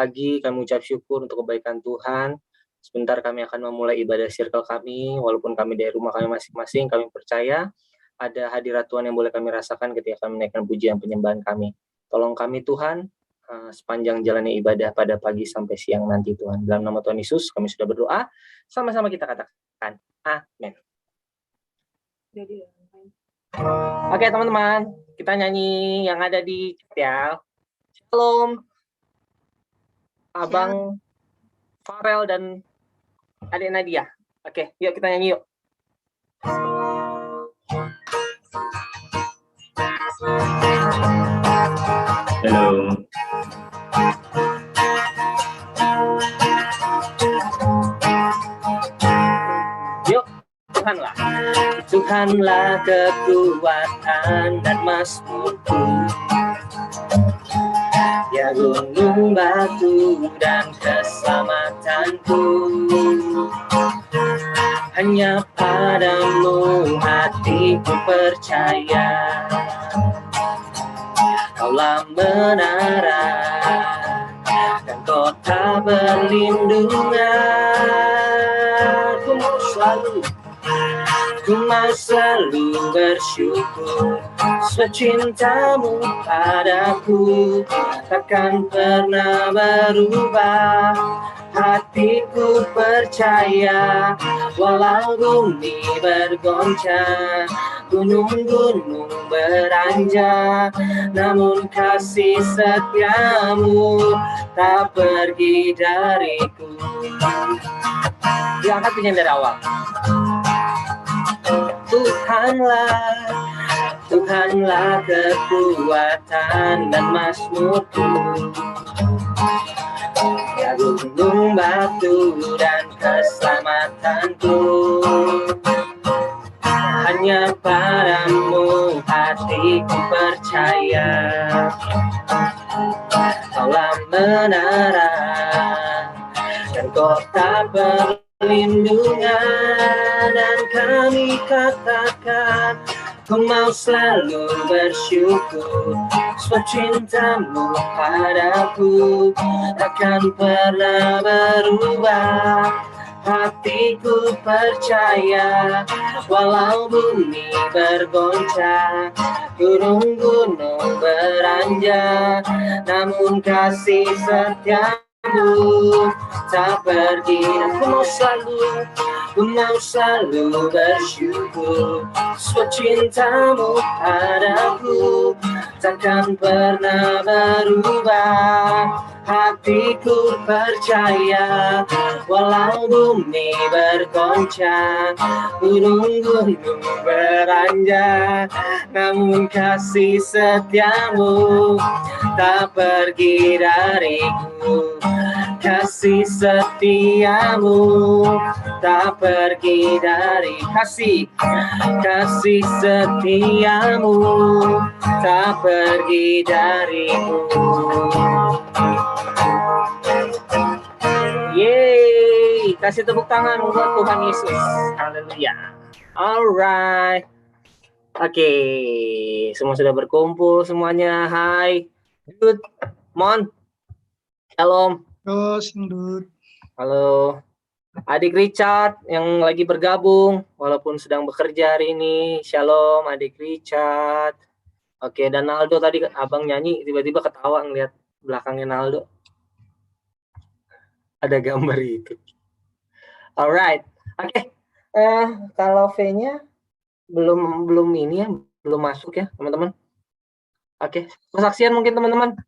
pagi kami ucap syukur untuk kebaikan Tuhan. Sebentar kami akan memulai ibadah circle kami, walaupun kami dari rumah kami masing-masing, kami percaya ada hadirat Tuhan yang boleh kami rasakan ketika kami menaikkan pujian penyembahan kami. Tolong kami Tuhan, sepanjang jalannya ibadah pada pagi sampai siang nanti Tuhan. Dalam nama Tuhan Yesus kami sudah berdoa, sama-sama kita katakan amin. Oke teman-teman, kita nyanyi yang ada di chat ya. Shalom, Abang Farel dan adik Nadia. Oke, yuk kita nyanyi yuk. Halo. Yuk, Tuhanlah. Tuhanlah kekuatan dan mazmurku. Ya gunung batu dan keselamatanku. Hanya padamu hatiku percaya. Kaulah menara dan kota perlindungan. Ku mau selalu bersyukur. Cintamu padaku takkan pernah berubah. Hatiku percaya walau bumi bergoncang, gunung-gunung beranjak, namun kasih setiamu tak pergi dariku. Diangkat punya dari awal. Tuhanlah kekuatan dan mazmurku. Ya gunung batu dan keselamatanku. Hanya padamu hatiku percaya. Kaulah menara dan kota perlindungan, dan kami katakan ku mau selalu bersyukur. Sebab cintamu padaku takkan pernah berubah. Hatiku percaya walau bumi bergoncang, gunung-gunung beranjak, namun kasih setiamu tak pergi. Ku mau selalu bersyukur. Sebab cintamu padaku takkan pernah berubah. Hatiku percaya walau bumi bergoncang, gunung-gunung beranjak, namun kasih setiamu tak pergi dariku. Kasih setiamu tak pergi dari kasih setiamu tak pergi dariku. Yeay, kasih tepuk tangan buat Tuhan Yesus. Haleluya. Alright. Oke, semua sudah berkumpul semuanya. Hai, Good, Mon, Shalom. Halo, Sindut. Halo, adik Richard yang lagi bergabung walaupun sedang bekerja hari ini. Shalom, adik Richard. Oke, dan Naldo tadi abang nyanyi tiba-tiba ketawa ngeliat belakangnya Naldo. Ada gambar itu. Alright, oke. Kalau V-nya belum ini ya, belum masuk ya teman-teman. Oke, persaksian mungkin teman-teman.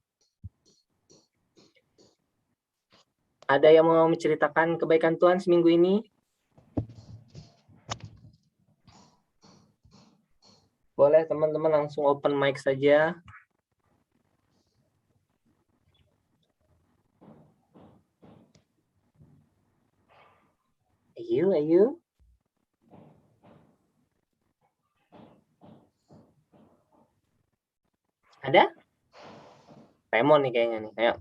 Ada yang mau menceritakan kebaikan Tuhan seminggu ini? Boleh teman-teman langsung open mic saja. Ayo. Ada? Raymond nih kayaknya nih. Ayo.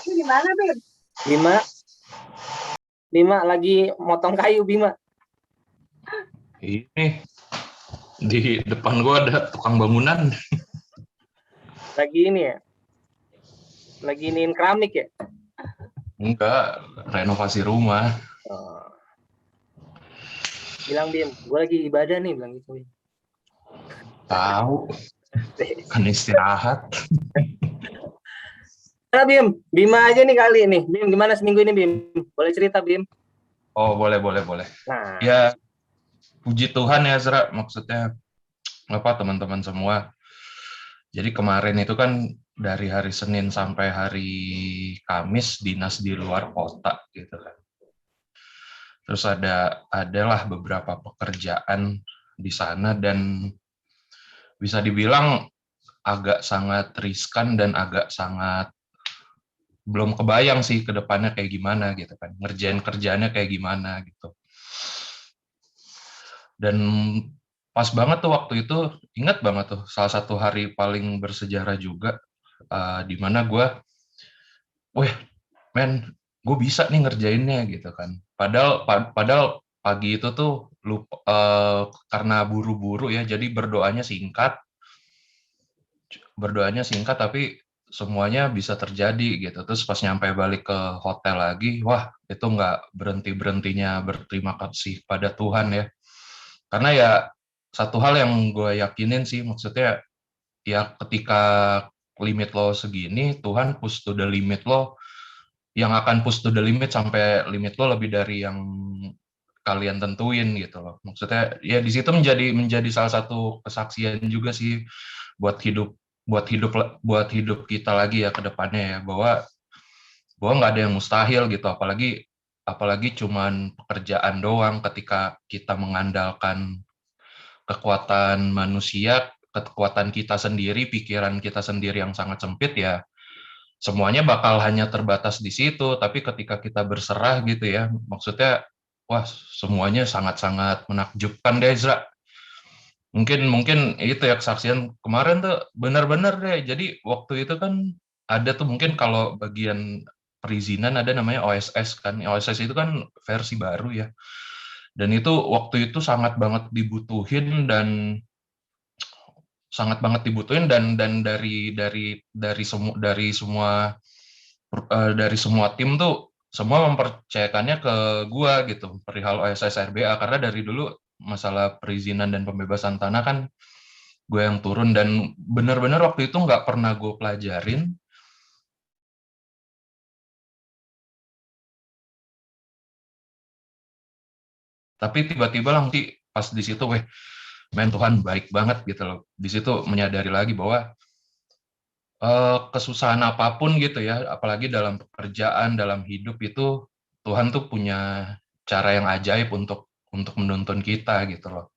Gimana, Beb? Bima lagi motong kayu, Bima. Ini Di depan gue ada tukang bangunan. Lagi ini ya? Lagi iniin keramik ya? Enggak, renovasi rumah. Oh. Bilang Bim, gue lagi ibadah nih, bilang gitu. Tahu, kan istirahat. Nah, Bim, Bima aja nih kali nih. Bim, gimana seminggu ini, Bim? Boleh cerita, Bim? Oh, boleh, boleh, boleh. Nah, Ya, puji Tuhan ya, Zra. Maksudnya, apa teman-teman semua. Jadi kemarin itu kan dari hari Senin sampai hari Kamis dinas di luar kota gitu kan. Terus adalah beberapa pekerjaan di sana dan bisa dibilang agak sangat riskan dan agak sangat belum kebayang sih ke depannya kayak gimana gitu kan. Ngerjain kerjaannya kayak gimana gitu. Dan pas banget tuh waktu itu, ingat banget tuh salah satu hari paling bersejarah juga di mana gue, wah men, gue bisa nih ngerjainnya gitu kan. Padahal pagi itu tuh lupa, karena buru-buru ya, jadi berdoanya singkat tapi semuanya bisa terjadi gitu. Terus pas nyampe balik ke hotel lagi, wah itu nggak berhenti-berhentinya berterima kasih pada Tuhan ya. Karena ya satu hal yang gue yakinin sih, maksudnya ya ketika limit lo segini, Tuhan push to the limit lo, yang akan push to the limit sampai limit lo lebih dari yang kalian tentuin gitu loh. Maksudnya ya di situ menjadi salah satu kesaksian juga sih buat hidup buat hidup kita lagi ya ke depannya ya, bahwa nggak ada yang mustahil gitu, apalagi cuman pekerjaan doang. Ketika kita mengandalkan kekuatan manusia, kekuatan kita sendiri, pikiran kita sendiri yang sangat sempit ya, semuanya bakal hanya terbatas di situ. Tapi ketika kita berserah gitu ya, maksudnya wah semuanya sangat-sangat menakjubkan deh, Zra. Mungkin itu ya kesaksian kemarin tuh benar-benar deh. Jadi waktu itu kan ada tuh, mungkin kalau bagian perizinan ada namanya OSS kan. OSS itu kan versi baru ya. Dan itu waktu itu sangat banget dibutuhin dan dari semua tim tuh semua mempercayakannya ke gua gitu perihal OSS RBA, karena dari dulu masalah perizinan dan pembebasan tanah kan gue yang turun, dan benar-benar waktu itu nggak pernah gue pelajarin, tapi tiba-tiba nanti pas di situ, men Tuhan baik banget gitu loh. Di situ menyadari lagi bahwa kesusahan apapun gitu ya, apalagi dalam pekerjaan, dalam hidup itu, Tuhan tuh punya cara yang ajaib untuk menuntun kita gitu loh.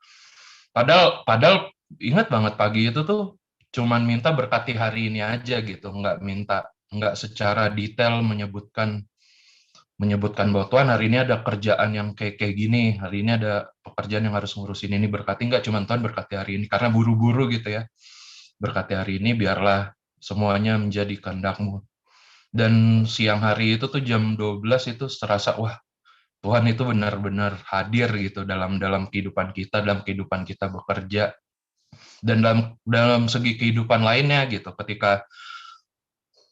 Padahal ingat banget pagi itu tuh cuman minta berkati hari ini aja gitu, nggak secara detail menyebutkan bahwa Tuhan hari ini ada kerjaan yang kayak kayak gini, hari ini ada pekerjaan yang harus ngurusin ini, berkati. Nggak cuma Tuhan berkati hari ini karena buru-buru gitu ya, berkati hari ini biarlah semuanya menjadi kehendak-Mu. Dan siang hari itu tuh jam 12 itu terasa, wah Tuhan itu benar-benar hadir gitu dalam dalam kehidupan kita bekerja, dan dalam segi kehidupan lainnya gitu. Ketika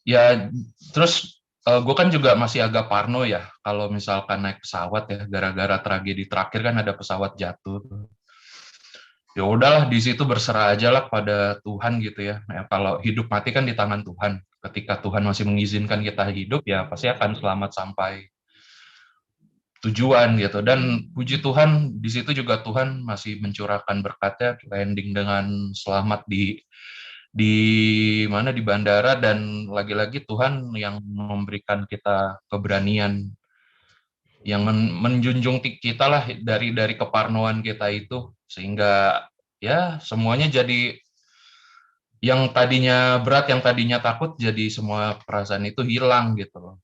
ya terus gue kan juga masih agak parno ya kalau misalkan naik pesawat ya, gara-gara tragedi terakhir kan ada pesawat jatuh. Ya udahlah, di situ berserah aja lah pada Tuhan gitu ya. Nah, kalau hidup mati kan di tangan Tuhan. Ketika Tuhan masih mengizinkan kita hidup, ya pasti akan selamat sampai tujuan gitu. Dan puji Tuhan di situ juga Tuhan masih mencurahkan berkatnya, landing dengan selamat di mana di bandara, dan lagi-lagi Tuhan yang memberikan kita keberanian, yang menjunjung kita lah dari keparnoan kita itu, sehingga ya semuanya jadi, yang tadinya berat, yang tadinya takut, jadi semua perasaan itu hilang gitu loh.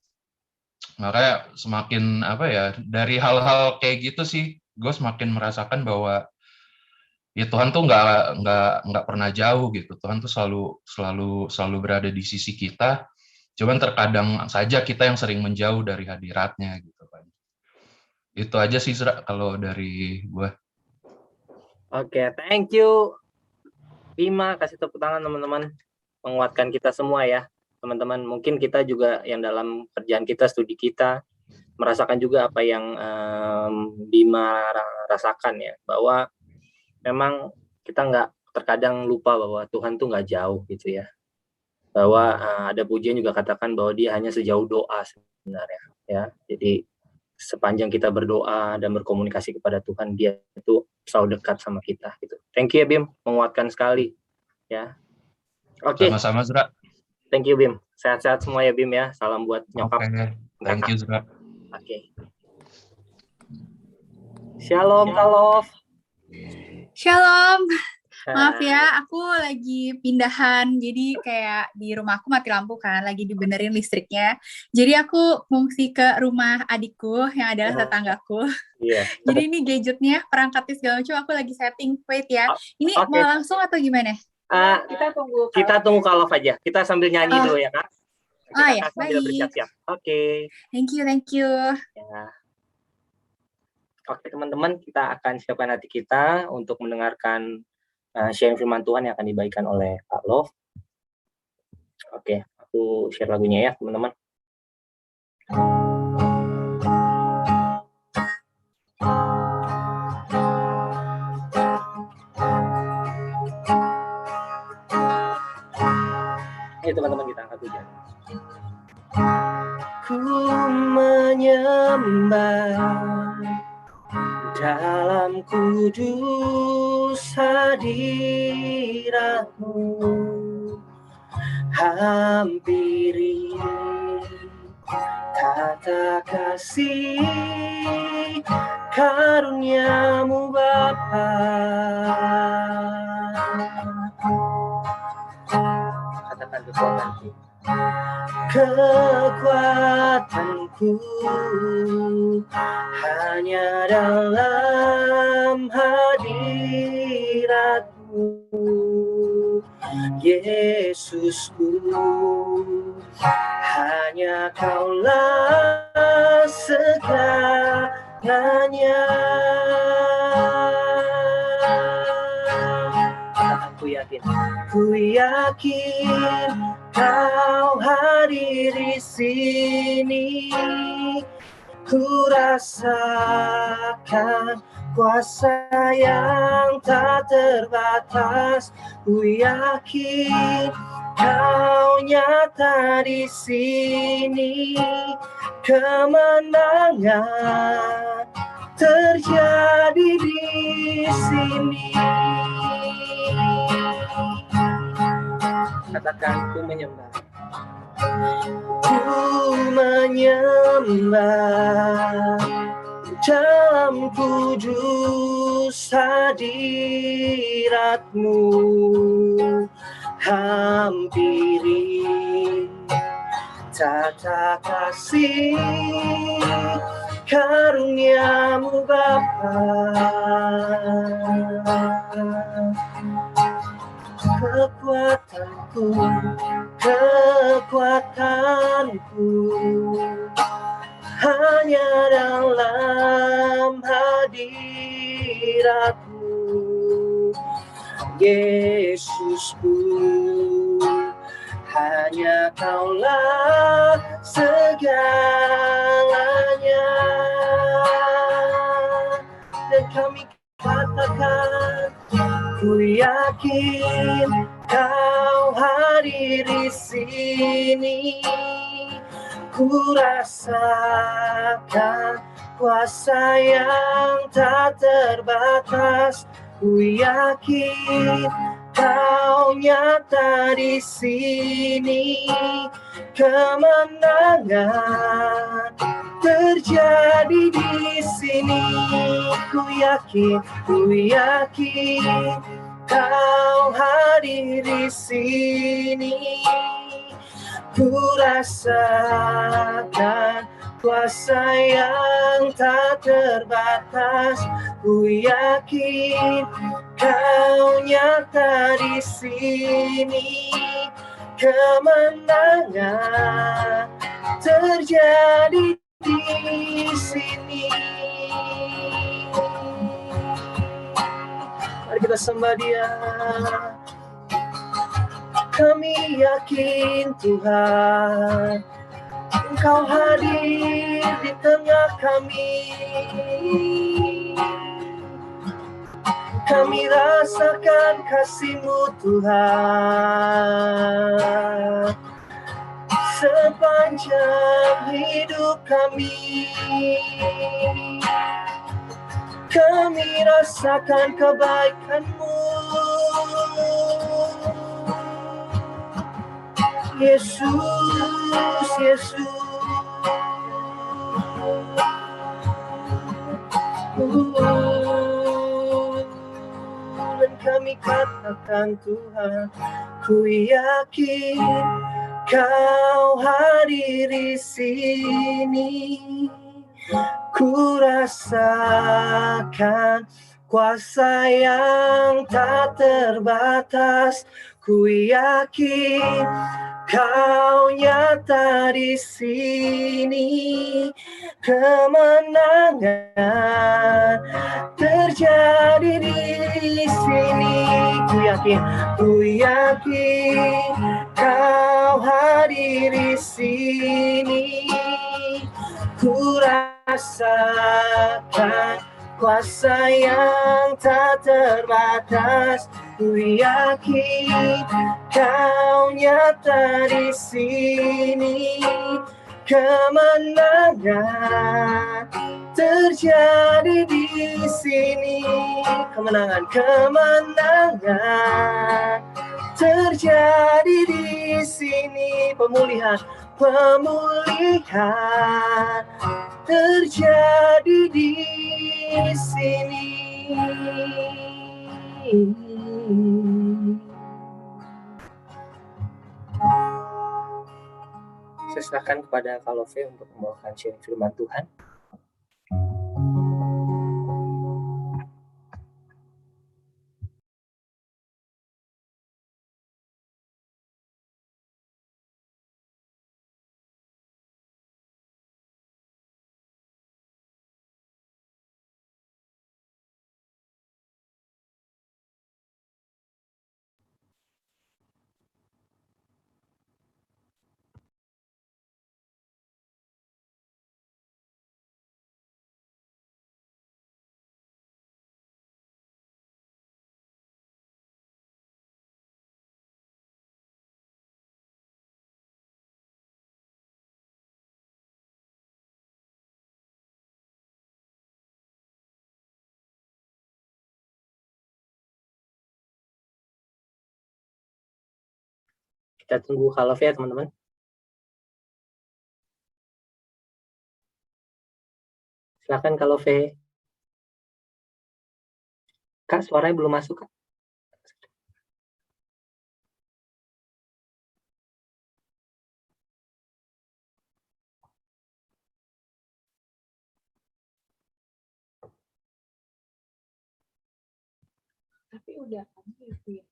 Makanya semakin apa ya, dari hal-hal kayak gitu sih gue semakin merasakan bahwa ya Tuhan tuh nggak pernah jauh gitu. Tuhan tuh selalu selalu selalu berada di sisi kita. Cuman terkadang saja kita yang sering menjauh dari hadiratnya gitu kan. Itu aja sih, Zra, kalau dari gue. Oke, thank you Bima, kasih tepuk tangan teman-teman, menguatkan kita semua ya. Teman-teman, mungkin kita juga yang dalam kerjaan kita, studi kita, merasakan juga apa yang Bima rasakan ya, bahwa memang kita nggak terkadang lupa bahwa Tuhan tuh nggak jauh gitu ya. Bahwa ada pujian juga katakan bahwa dia hanya sejauh doa sebenarnya ya. Jadi sepanjang kita berdoa dan berkomunikasi kepada Tuhan, dia itu selalu dekat sama kita gitu. Thank you ya Bim, menguatkan sekali ya. Oke. Sama-sama Zra. Thank you Bim. Sehat-sehat semua ya Bim ya. Salam buat nyokap. Thank you Zra. Oke. Shalom Kak Love. Shalom. Maaf ya, aku lagi pindahan, jadi kayak di rumahku mati lampu kan, lagi dibenerin listriknya. Jadi aku fungsi ke rumah adikku yang adalah tetanggaku. Iya. Jadi ini gadgetnya, perangkatnya segala macam, aku lagi setting. Wait ya, ini mau langsung atau gimana? Kita tunggu Kak Love aja. Kita sambil nyanyi dulu ya Kak. Oh ya, sambil baik. bersiap-siap. Oke. Thank you. Ya. Oke teman-teman, kita akan siapkan hati kita untuk mendengarkan sharing firman Tuhan yang akan dibagikan oleh Kak Love. Oke, aku share lagunya ya teman-teman. Ayo teman-teman, kita angkat hujan. Ku menyembah dalam kudus hadirat-Mu, hampiri kata kasih karunia-Mu Bapa. Katakan kekuatanku, kekuatanku hanya dalam hadirat-Mu, Yesusku. Hanya Kaulah segalanya. Aku yakin, ku yakin Kau hadir di sini. Ku rasakan kuasa yang tak terbatas. Ku yakin Kau nyata di sini. Kemenangan terjadi di sini. Katakan, ku menyembah. Ku menyembah dalam kudus hadirat-Mu, hampiri tata kasih karunia-Mu Bapa. Kekuatanku hanya dalam hadirat-Mu, Yesusku. Hanya Kaulah segalanya. Dan kami katakan, ku yakin Kau hadir di sini. Ku rasakan kuasa yang tak terbatas. Ku yakin Kau nyata di sini. Kemenangan terjadi di sini. Ku yakin Kau hadir di sini. Ku rasakan kuasa yang tak terbatas. Ku yakin Kau nyata di sini. Kemenangan terjadi di sini. Mari kita sembah Dia. Kami yakin Tuhan, Engkau hadir di tengah kami. Kami rasakan kasih-Mu Tuhan sepanjang hidup kami. Kami rasakan kebaikan-Mu, Yesus, Yesus. Dan kami katakan Tuhan, ku yakin Kau hadir di sini. Ku rasakan kuasa yang tak terbatas. Ku yakin Kau nyata di sini. Kemenangan terjadi di sini. Ku yakin Kau hadir di sini. Ku rasakan kuasa yang tak terbatas. Ku yakin Kau nyata di sini. Kemenangan terjadi di sini. Kemenangan terjadi di sini. Pemulihan terjadi di sini. Saya serahkan kepada Kalove untuk membawakan sharing firman Tuhan. Kita tunggu Kalove ya teman-teman. Silakan Kalove. Kak, suaranya belum masuk, Kak. Tapi udah kan itu ya.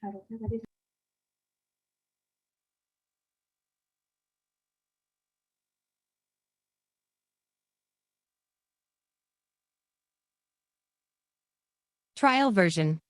Harusnya tadi Trial version.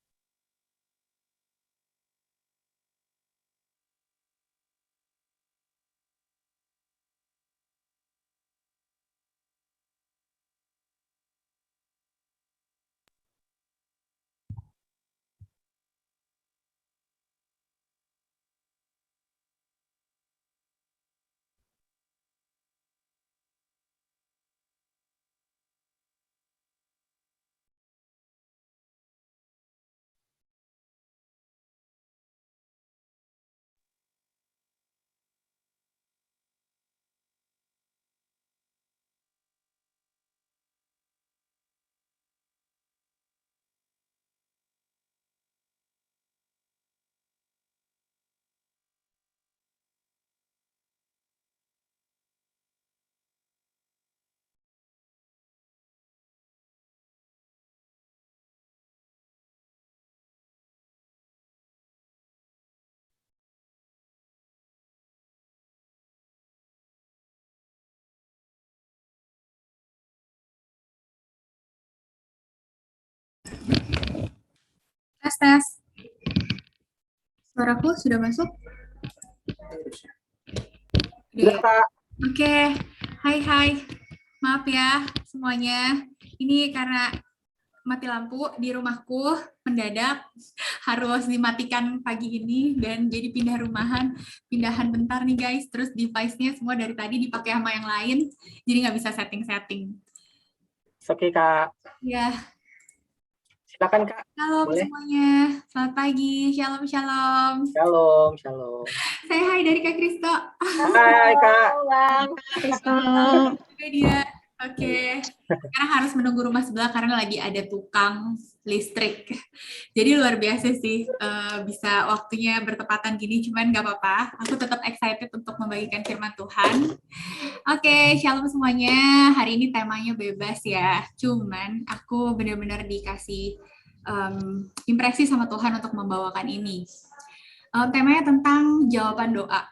Tes, tes. Suaraku sudah masuk? Sudah, Kak. Oke. Hai. Maaf ya semuanya. Ini karena mati lampu di rumahku mendadak harus dimatikan pagi ini dan jadi pindahan bentar nih guys, terus device-nya semua dari tadi dipakai sama yang lain jadi nggak bisa setting. Oke, Kak. Ya, Silakan, Kak. halo Boleh. semuanya, selamat pagi, shalom. Shalom. Saya hai dari Kak Kristo. Hai, Kak. Juga dia. Oke. Sekarang harus menunggu rumah sebelah karena lagi ada tukang listrik. Jadi luar biasa sih bisa waktunya bertepatan gini, cuman nggak apa-apa. Aku tetap excited untuk membagikan firman Tuhan. Oke, shalom semuanya. Hari ini temanya bebas ya. Cuman aku benar-benar dikasih impresi sama Tuhan untuk membawakan ini. Temanya tentang jawaban doa.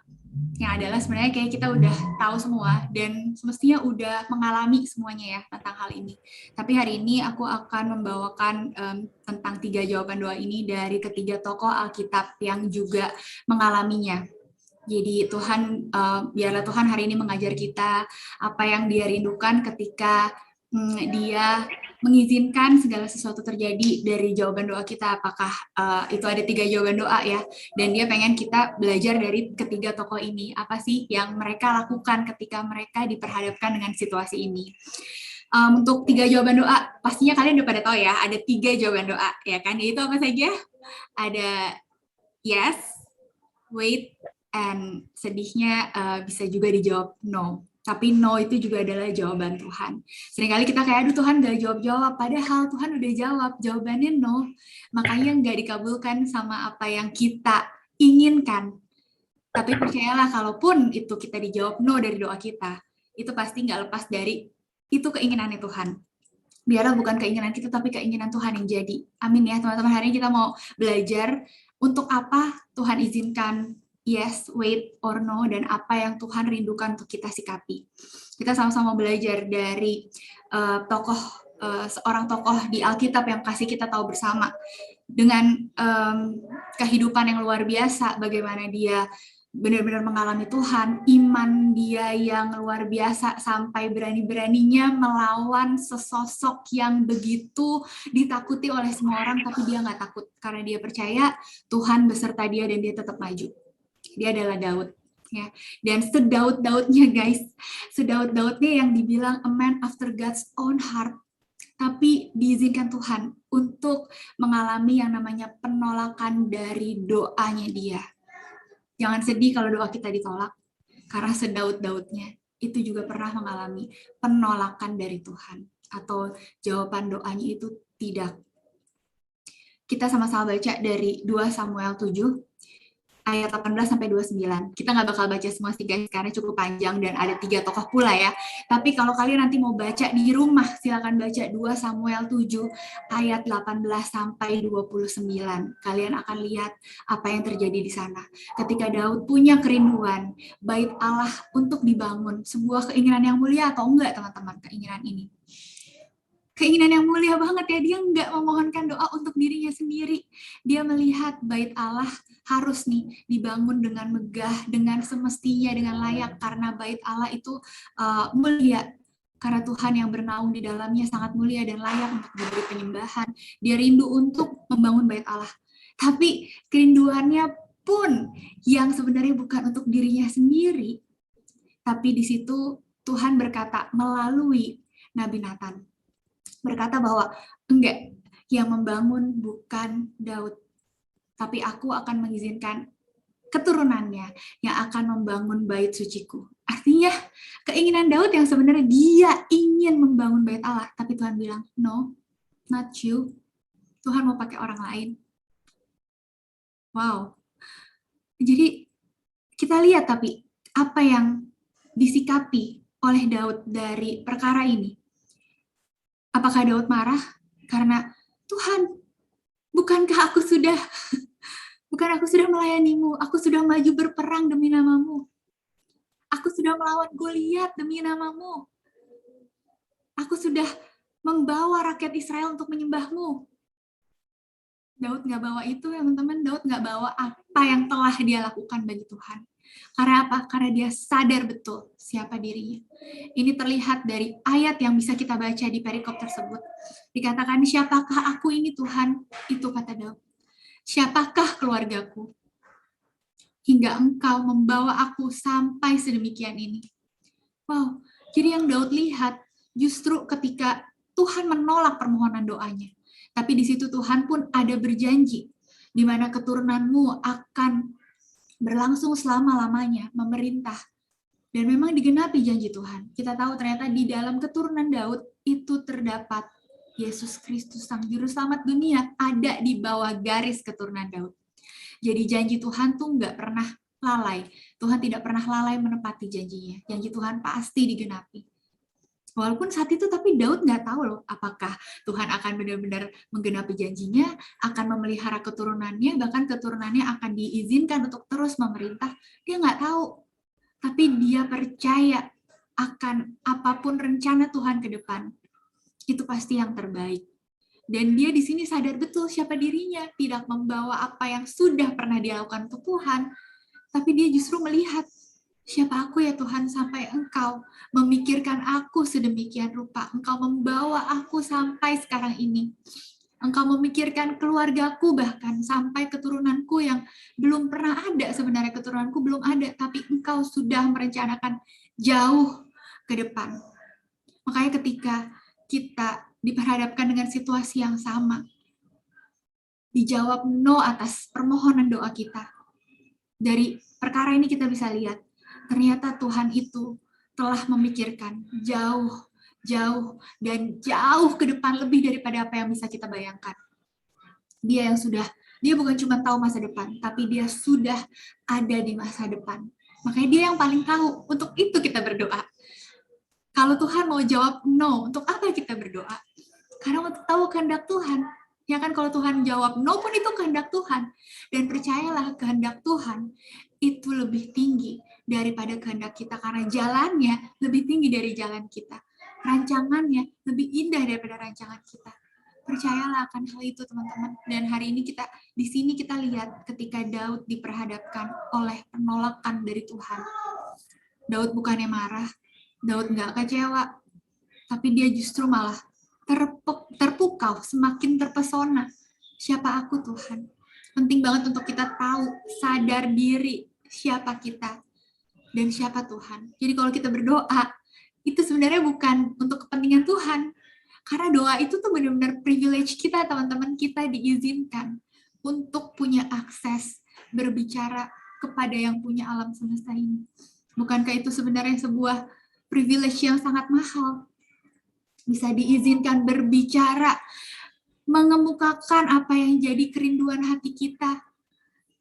Yang adalah sebenarnya kayak kita udah tahu semua dan semestinya udah mengalami semuanya ya tentang hal ini. Tapi hari ini aku akan membawakan tentang 3 jawaban doa ini dari ketiga tokoh Alkitab yang juga mengalaminya. Jadi Tuhan, biarlah Tuhan hari ini mengajar kita apa yang Dia rindukan ketika Dia mengizinkan segala sesuatu terjadi dari jawaban doa kita. Apakah itu ada 3 jawaban doa ya, dan Dia pengen kita belajar dari ketiga tokoh ini, apa sih yang mereka lakukan ketika mereka diperhadapkan dengan situasi ini. Untuk 3 jawaban doa, pastinya kalian udah pada tahu ya, ada 3 jawaban doa, ya kan? Yaitu apa saja? Ada yes, wait, and sedihnya bisa juga dijawab no. Tapi no itu juga adalah jawaban Tuhan. Seringkali kita kayak, aduh Tuhan gak jawab-jawab. Padahal Tuhan udah jawab, jawabannya no. Makanya gak dikabulkan sama apa yang kita inginkan. Tapi percayalah, kalaupun itu kita dijawab no dari doa kita, itu pasti gak lepas dari itu keinginannya Tuhan. Biarlah bukan keinginan kita, tapi keinginan Tuhan yang jadi. Amin ya teman-teman. Hari ini kita mau belajar untuk apa Tuhan izinkan yes, wait, or no, dan apa yang Tuhan rindukan untuk kita sikapi. Kita sama-sama belajar dari seorang tokoh di Alkitab yang kasih kita tahu bersama dengan kehidupan yang luar biasa, bagaimana dia benar-benar mengalami Tuhan, iman dia yang luar biasa sampai berani-beraninya melawan sesosok yang begitu ditakuti oleh semua orang, tapi dia nggak takut karena dia percaya Tuhan beserta dia dan dia tetap maju. Dia adalah Daud, ya. Dan sedaud-daudnya guys, sedaud-daudnya yang dibilang a man after God's own heart, tapi diizinkan Tuhan untuk mengalami yang namanya penolakan dari doanya dia. Jangan sedih kalau doa kita ditolak, karena sedaud-daudnya itu juga pernah mengalami penolakan dari Tuhan, atau jawaban doanya itu tidak. Kita sama-sama baca dari 2 Samuel 7, ayat 18 sampai 29. Kita nggak bakal baca semua sih guys, karena cukup panjang dan ada 3 tokoh pula ya. Tapi kalau kalian nanti mau baca di rumah, silakan baca 2 Samuel 7 ayat 18 sampai 29. Kalian akan lihat apa yang terjadi di sana. Ketika Daud punya kerinduan bait Allah untuk dibangun, sebuah keinginan yang mulia atau enggak teman-teman keinginan ini? Keinginan yang mulia banget ya, dia nggak memohonkan doa untuk dirinya sendiri. Dia melihat bait Allah harus nih dibangun dengan megah, dengan semestinya, dengan layak, karena bait Allah itu mulia. Karena Tuhan yang bernaung di dalamnya sangat mulia dan layak untuk diberi penyembahan. Dia rindu untuk membangun bait Allah. Tapi kerinduannya pun yang sebenarnya bukan untuk dirinya sendiri, tapi di situ Tuhan berkata melalui Nabi Nathan. Berkata bahwa enggak, yang membangun bukan Daud, tapi aku akan mengizinkan keturunannya yang akan membangun bait suciku. Artinya keinginan Daud yang sebenarnya dia ingin membangun bait Allah, tapi Tuhan bilang, no, not you. Tuhan mau pakai orang lain. Wow. Jadi kita lihat tapi apa yang disikapi oleh Daud dari perkara ini. Apakah Daud marah karena Tuhan, bukankah aku sudah melayanimu, aku sudah maju berperang demi namamu, aku sudah melawan Goliat demi namamu, aku sudah membawa rakyat Israel untuk menyembahmu, Daud nggak bawa itu, teman-teman. Daud nggak bawa apa yang telah dia lakukan bagi Tuhan. Karena apa? Karena dia sadar betul siapa dirinya. Ini terlihat dari ayat yang bisa kita baca di perikop tersebut. Dikatakan, siapakah aku ini Tuhan? Itu kata Daud. Siapakah keluargaku? Hingga engkau membawa aku sampai sedemikian ini. Wow, jadi yang Daud lihat justru ketika Tuhan menolak permohonan doanya. Tapi di situ Tuhan pun ada berjanji, di mana keturunanmu akan berlangsung selama-lamanya, memerintah. Dan memang digenapi janji Tuhan. Kita tahu ternyata di dalam keturunan Daud itu terdapat Yesus Kristus, Sang Juru Selamat dunia, ada di bawah garis keturunan Daud. Jadi janji Tuhan tuh nggak pernah lalai. Tuhan tidak pernah lalai menepati janjinya. Janji Tuhan pasti digenapi. Walaupun saat itu tapi Daud nggak tahu loh apakah Tuhan akan benar-benar menggenapi janjinya, akan memelihara keturunannya, bahkan keturunannya akan diizinkan untuk terus memerintah. Dia nggak tahu. Tapi dia percaya akan apapun rencana Tuhan ke depan. Itu pasti yang terbaik. Dan dia di sini sadar betul siapa dirinya, tidak membawa apa yang sudah pernah dia lakukan untuk Tuhan, tapi dia justru melihat, siapa aku ya Tuhan sampai engkau memikirkan aku sedemikian rupa, engkau membawa aku sampai sekarang ini. Engkau memikirkan keluargaku bahkan sampai keturunanku yang belum pernah ada, sebenarnya keturunanku belum ada, tapi engkau sudah merencanakan jauh ke depan. Makanya ketika kita diperhadapkan dengan situasi yang sama, dijawab no atas permohonan doa kita. Dari perkara ini kita bisa lihat, ternyata Tuhan itu telah memikirkan jauh, dan jauh ke depan lebih daripada apa yang bisa kita bayangkan. Dia bukan cuma tahu masa depan, tapi dia sudah ada di masa depan. Makanya dia yang paling tahu, untuk itu kita berdoa. Kalau Tuhan mau jawab no, untuk apa kita berdoa? Karena untuk tahu kehendak Tuhan. Ya kan, kalau Tuhan jawab no pun itu kehendak Tuhan. Dan percayalah, kehendak Tuhan itu lebih tinggi daripada kehendak kita. Karena jalannya lebih tinggi dari jalan kita. Rancangannya lebih indah daripada rancangan kita. Percayalah akan hal itu, teman-teman. Dan hari ini di sini kita lihat ketika Daud diperhadapkan oleh penolakan dari Tuhan. Daud bukannya marah, Daud nggak kecewa, tapi dia justru malah terpukau, semakin terpesona. Siapa aku Tuhan? Penting banget untuk kita tahu, sadar diri siapa kita dan siapa Tuhan. Jadi kalau kita berdoa, itu sebenarnya bukan untuk kepentingan Tuhan. Karena doa itu tuh benar-benar privilege kita, teman-teman. Kita diizinkan untuk punya akses berbicara kepada yang punya alam semesta ini. Bukankah itu sebenarnya sebuah privilege yang sangat mahal? Bisa diizinkan berbicara, mengemukakan apa yang jadi kerinduan hati kita.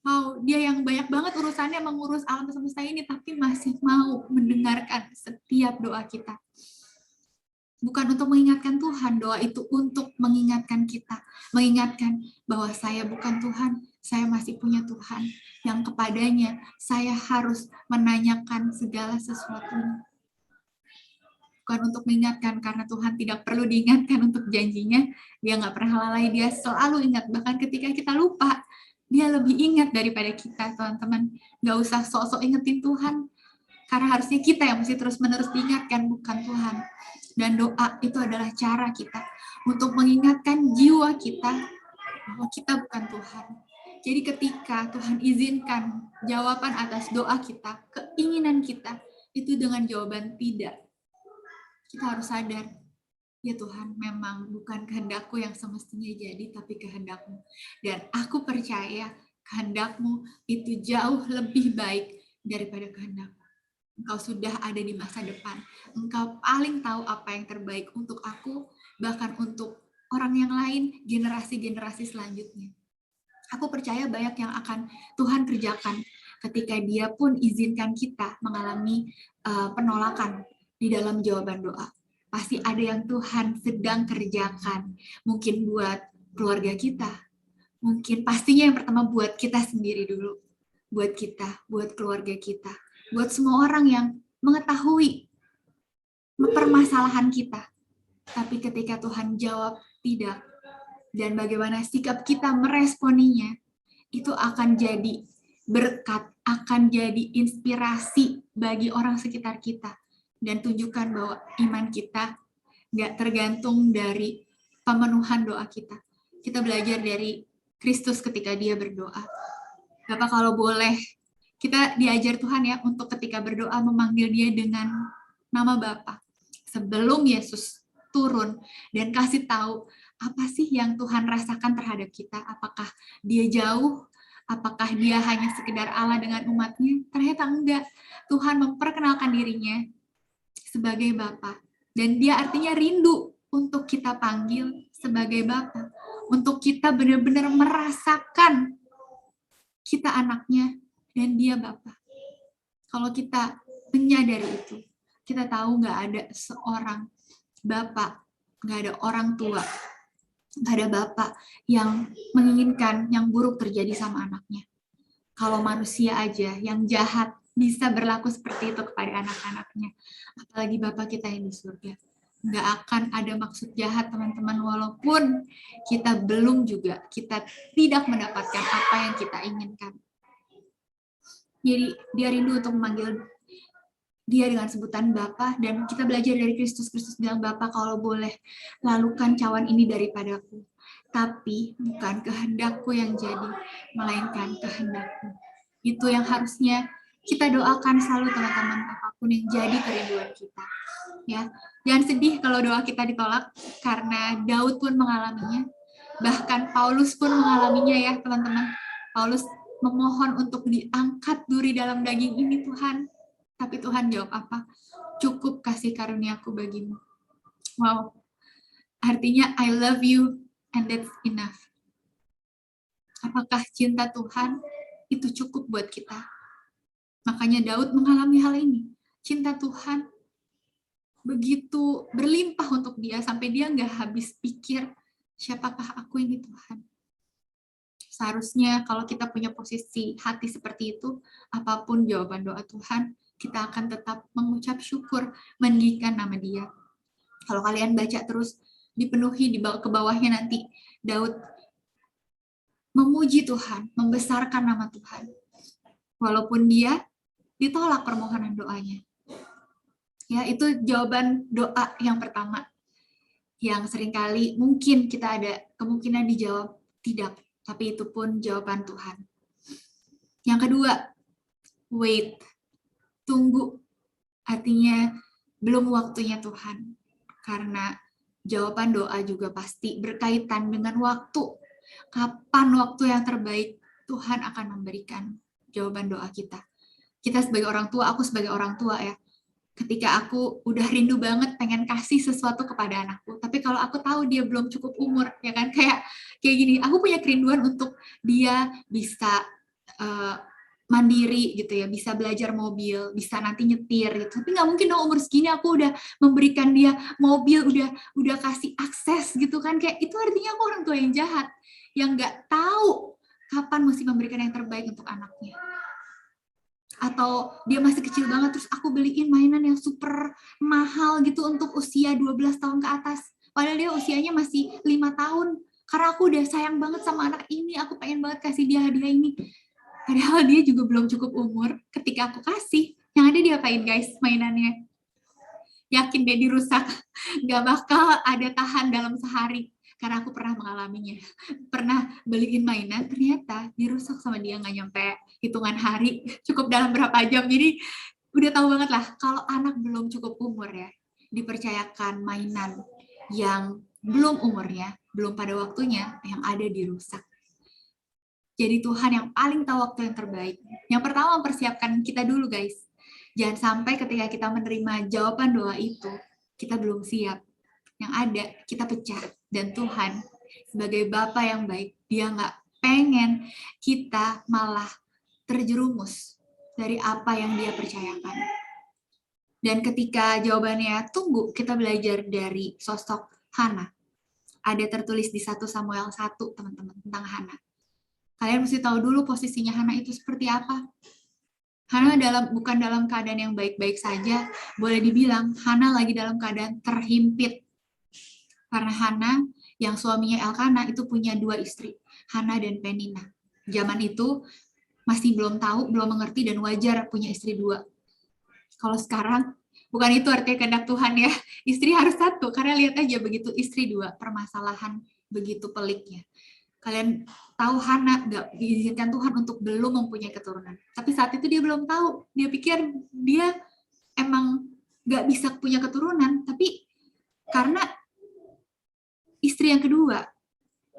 Wow, dia yang banyak banget urusannya mengurus alam semesta ini, tapi masih mau mendengarkan setiap doa kita. Bukan untuk mengingatkan Tuhan, doa itu untuk mengingatkan kita. Mengingatkan bahwa saya bukan Tuhan, saya masih punya Tuhan. Yang kepadanya saya harus menanyakan segala sesuatunya. Bukan untuk mengingatkan, karena Tuhan tidak perlu diingatkan untuk janjinya. Dia nggak pernah lalai, dia selalu ingat. Bahkan ketika kita lupa, dia lebih ingat daripada kita, teman-teman. Nggak usah sok-sok ingetin Tuhan. Karena harusnya kita yang mesti terus-menerus diingatkan, bukan Tuhan. Dan doa itu adalah cara kita untuk mengingatkan jiwa kita bahwa kita bukan Tuhan. Jadi ketika Tuhan izinkan jawaban atas doa kita, keinginan kita, itu dengan jawaban tidak. Kita harus sadar, ya Tuhan, memang bukan kehendakku yang semestinya jadi, tapi kehendak-Mu. Dan aku percaya kehendak-Mu itu jauh lebih baik daripada kehendak-Mu. Engkau sudah ada di masa depan. Engkau paling tahu apa yang terbaik untuk aku, bahkan untuk orang yang lain, generasi-generasi selanjutnya. Aku percaya banyak yang akan Tuhan kerjakan ketika Dia pun izinkan kita mengalami penolakan di dalam jawaban doa. Pasti ada yang Tuhan sedang kerjakan. Mungkin buat keluarga kita. Mungkin pastinya yang pertama buat kita sendiri dulu. Buat kita, buat keluarga kita. Buat semua orang yang mengetahui permasalahan kita. Tapi ketika Tuhan jawab tidak, dan bagaimana sikap kita meresponinya, itu akan jadi berkat, akan jadi inspirasi bagi orang sekitar kita. Dan tunjukkan bahwa iman kita nggak tergantung dari pemenuhan doa kita. Kita belajar dari Kristus ketika dia berdoa. Bapak kalau boleh, kita diajar Tuhan ya untuk ketika berdoa memanggil dia dengan nama Bapa. Sebelum Yesus turun dan kasih tahu apa sih yang Tuhan rasakan terhadap kita. Apakah dia jauh? Apakah dia hanya sekedar Allah dengan umatnya? Ternyata enggak. Tuhan memperkenalkan dirinya sebagai Bapa. Dan dia artinya rindu untuk kita panggil sebagai Bapa. Untuk kita benar-benar merasakan kita anaknya dan dia Bapa. Kalau kita menyadari itu, kita tahu nggak ada seorang Bapak, nggak ada orang tua, nggak ada Bapak yang menginginkan yang buruk terjadi sama anaknya. Kalau manusia aja yang jahat bisa berlaku seperti itu kepada anak-anaknya, apalagi Bapak kita yang di surga. Nggak akan ada maksud jahat, teman-teman, walaupun kita belum juga, kita tidak mendapatkan apa yang kita inginkan. Jadi dia rindu untuk memanggil dia dengan sebutan Bapa, dan kita belajar dari Kristus. Kristus bilang, Bapa kalau boleh lalukan cawan ini daripadaku, tapi bukan kehendakku yang jadi, melainkan kehendakmu. Itu yang harusnya kita doakan selalu, teman-teman, apapun yang jadi kerinduan kita. Ya, jangan sedih kalau doa kita ditolak, karena Daud pun mengalaminya, bahkan Paulus pun mengalaminya ya teman-teman. Paulus memohon untuk diangkat duri dalam daging ini Tuhan, tapi Tuhan jawab apa? Cukup kasih karuniaku bagimu. Wow, artinya I love you and that's enough. Apakah cinta Tuhan itu cukup buat kita? Makanya Daud mengalami hal ini. Cinta Tuhan begitu berlimpah untuk dia, sampai dia nggak habis pikir, siapakah aku ini Tuhan? Seharusnya kalau kita punya posisi hati seperti itu, apapun jawaban doa Tuhan, kita akan tetap mengucap syukur, meninggikan nama dia. Kalau kalian baca terus, dipenuhi ke bawahnya nanti, Daud memuji Tuhan, membesarkan nama Tuhan. Walaupun dia ditolak permohonan doanya. Ya, itu jawaban doa yang pertama. Yang seringkali mungkin kita ada kemungkinan dijawab tidak, tapi itu pun jawaban Tuhan. Yang kedua, wait. Tunggu. Artinya belum waktunya Tuhan. Karena jawaban doa juga pasti berkaitan dengan waktu. Kapan waktu yang terbaik Tuhan akan memberikan jawaban doa kita. Kita sebagai orang tua, aku sebagai orang tua ya, ketika aku udah rindu banget pengen kasih sesuatu kepada anakku, tapi kalau aku tahu dia belum cukup umur, ya kan, kayak gini, aku punya kerinduan untuk dia bisa mandiri gitu ya, bisa belajar mobil, bisa nanti nyetir gitu. Tapi nggak mungkin dong umur segini aku udah memberikan dia mobil, udah kasih akses gitu kan, kayak itu artinya aku orang tua yang jahat, yang nggak tahu kapan mesti memberikan yang terbaik untuk anaknya. Atau dia masih kecil banget, terus aku beliin mainan yang super mahal gitu untuk usia 12 tahun ke atas. Padahal dia usianya masih 5 tahun. Karena aku udah sayang banget sama anak ini, aku pengen banget kasih dia hadiah ini. Padahal dia juga belum cukup umur ketika aku kasih. Yang ada diapain guys mainannya? Yakin deh dirusak. Gak bakal ada tahan dalam sehari. Karena aku pernah mengalaminya. Pernah beliin mainan, ternyata dirusak sama dia nggak nyampe hitungan hari, cukup dalam berapa jam. Jadi udah tahu banget lah, kalau anak belum cukup umur ya, dipercayakan mainan yang belum umurnya, belum pada waktunya, yang ada dirusak. Jadi Tuhan yang paling tahu waktu yang terbaik. Yang pertama, mempersiapkan kita dulu guys. Jangan sampai ketika kita menerima jawaban doa itu, kita belum siap. Yang ada, kita pecah. Dan Tuhan, sebagai Bapa yang baik, dia nggak pengen kita malah terjerumus dari apa yang dia percayakan. Dan ketika jawabannya tunggu, kita belajar dari sosok Hana. Ada tertulis di 1 Samuel 1, teman-teman, tentang Hana. Kalian mesti tahu dulu posisinya Hana itu seperti apa. Hana bukan dalam keadaan yang baik-baik saja, boleh dibilang Hana lagi dalam keadaan terhimpit. Karena Hana yang suaminya Elkana itu punya 2 istri, Hana dan Penina. Zaman itu masih belum tahu, belum mengerti, dan wajar punya istri 2. Kalau sekarang, bukan itu artinya kehendak Tuhan ya, istri harus 1, karena lihat aja begitu istri 2, permasalahan begitu peliknya. Kalian tahu Hana gak diizinkan Tuhan untuk belum mempunyai keturunan. Tapi saat itu dia belum tahu, dia pikir dia emang gak bisa punya keturunan, tapi karena istri yang kedua,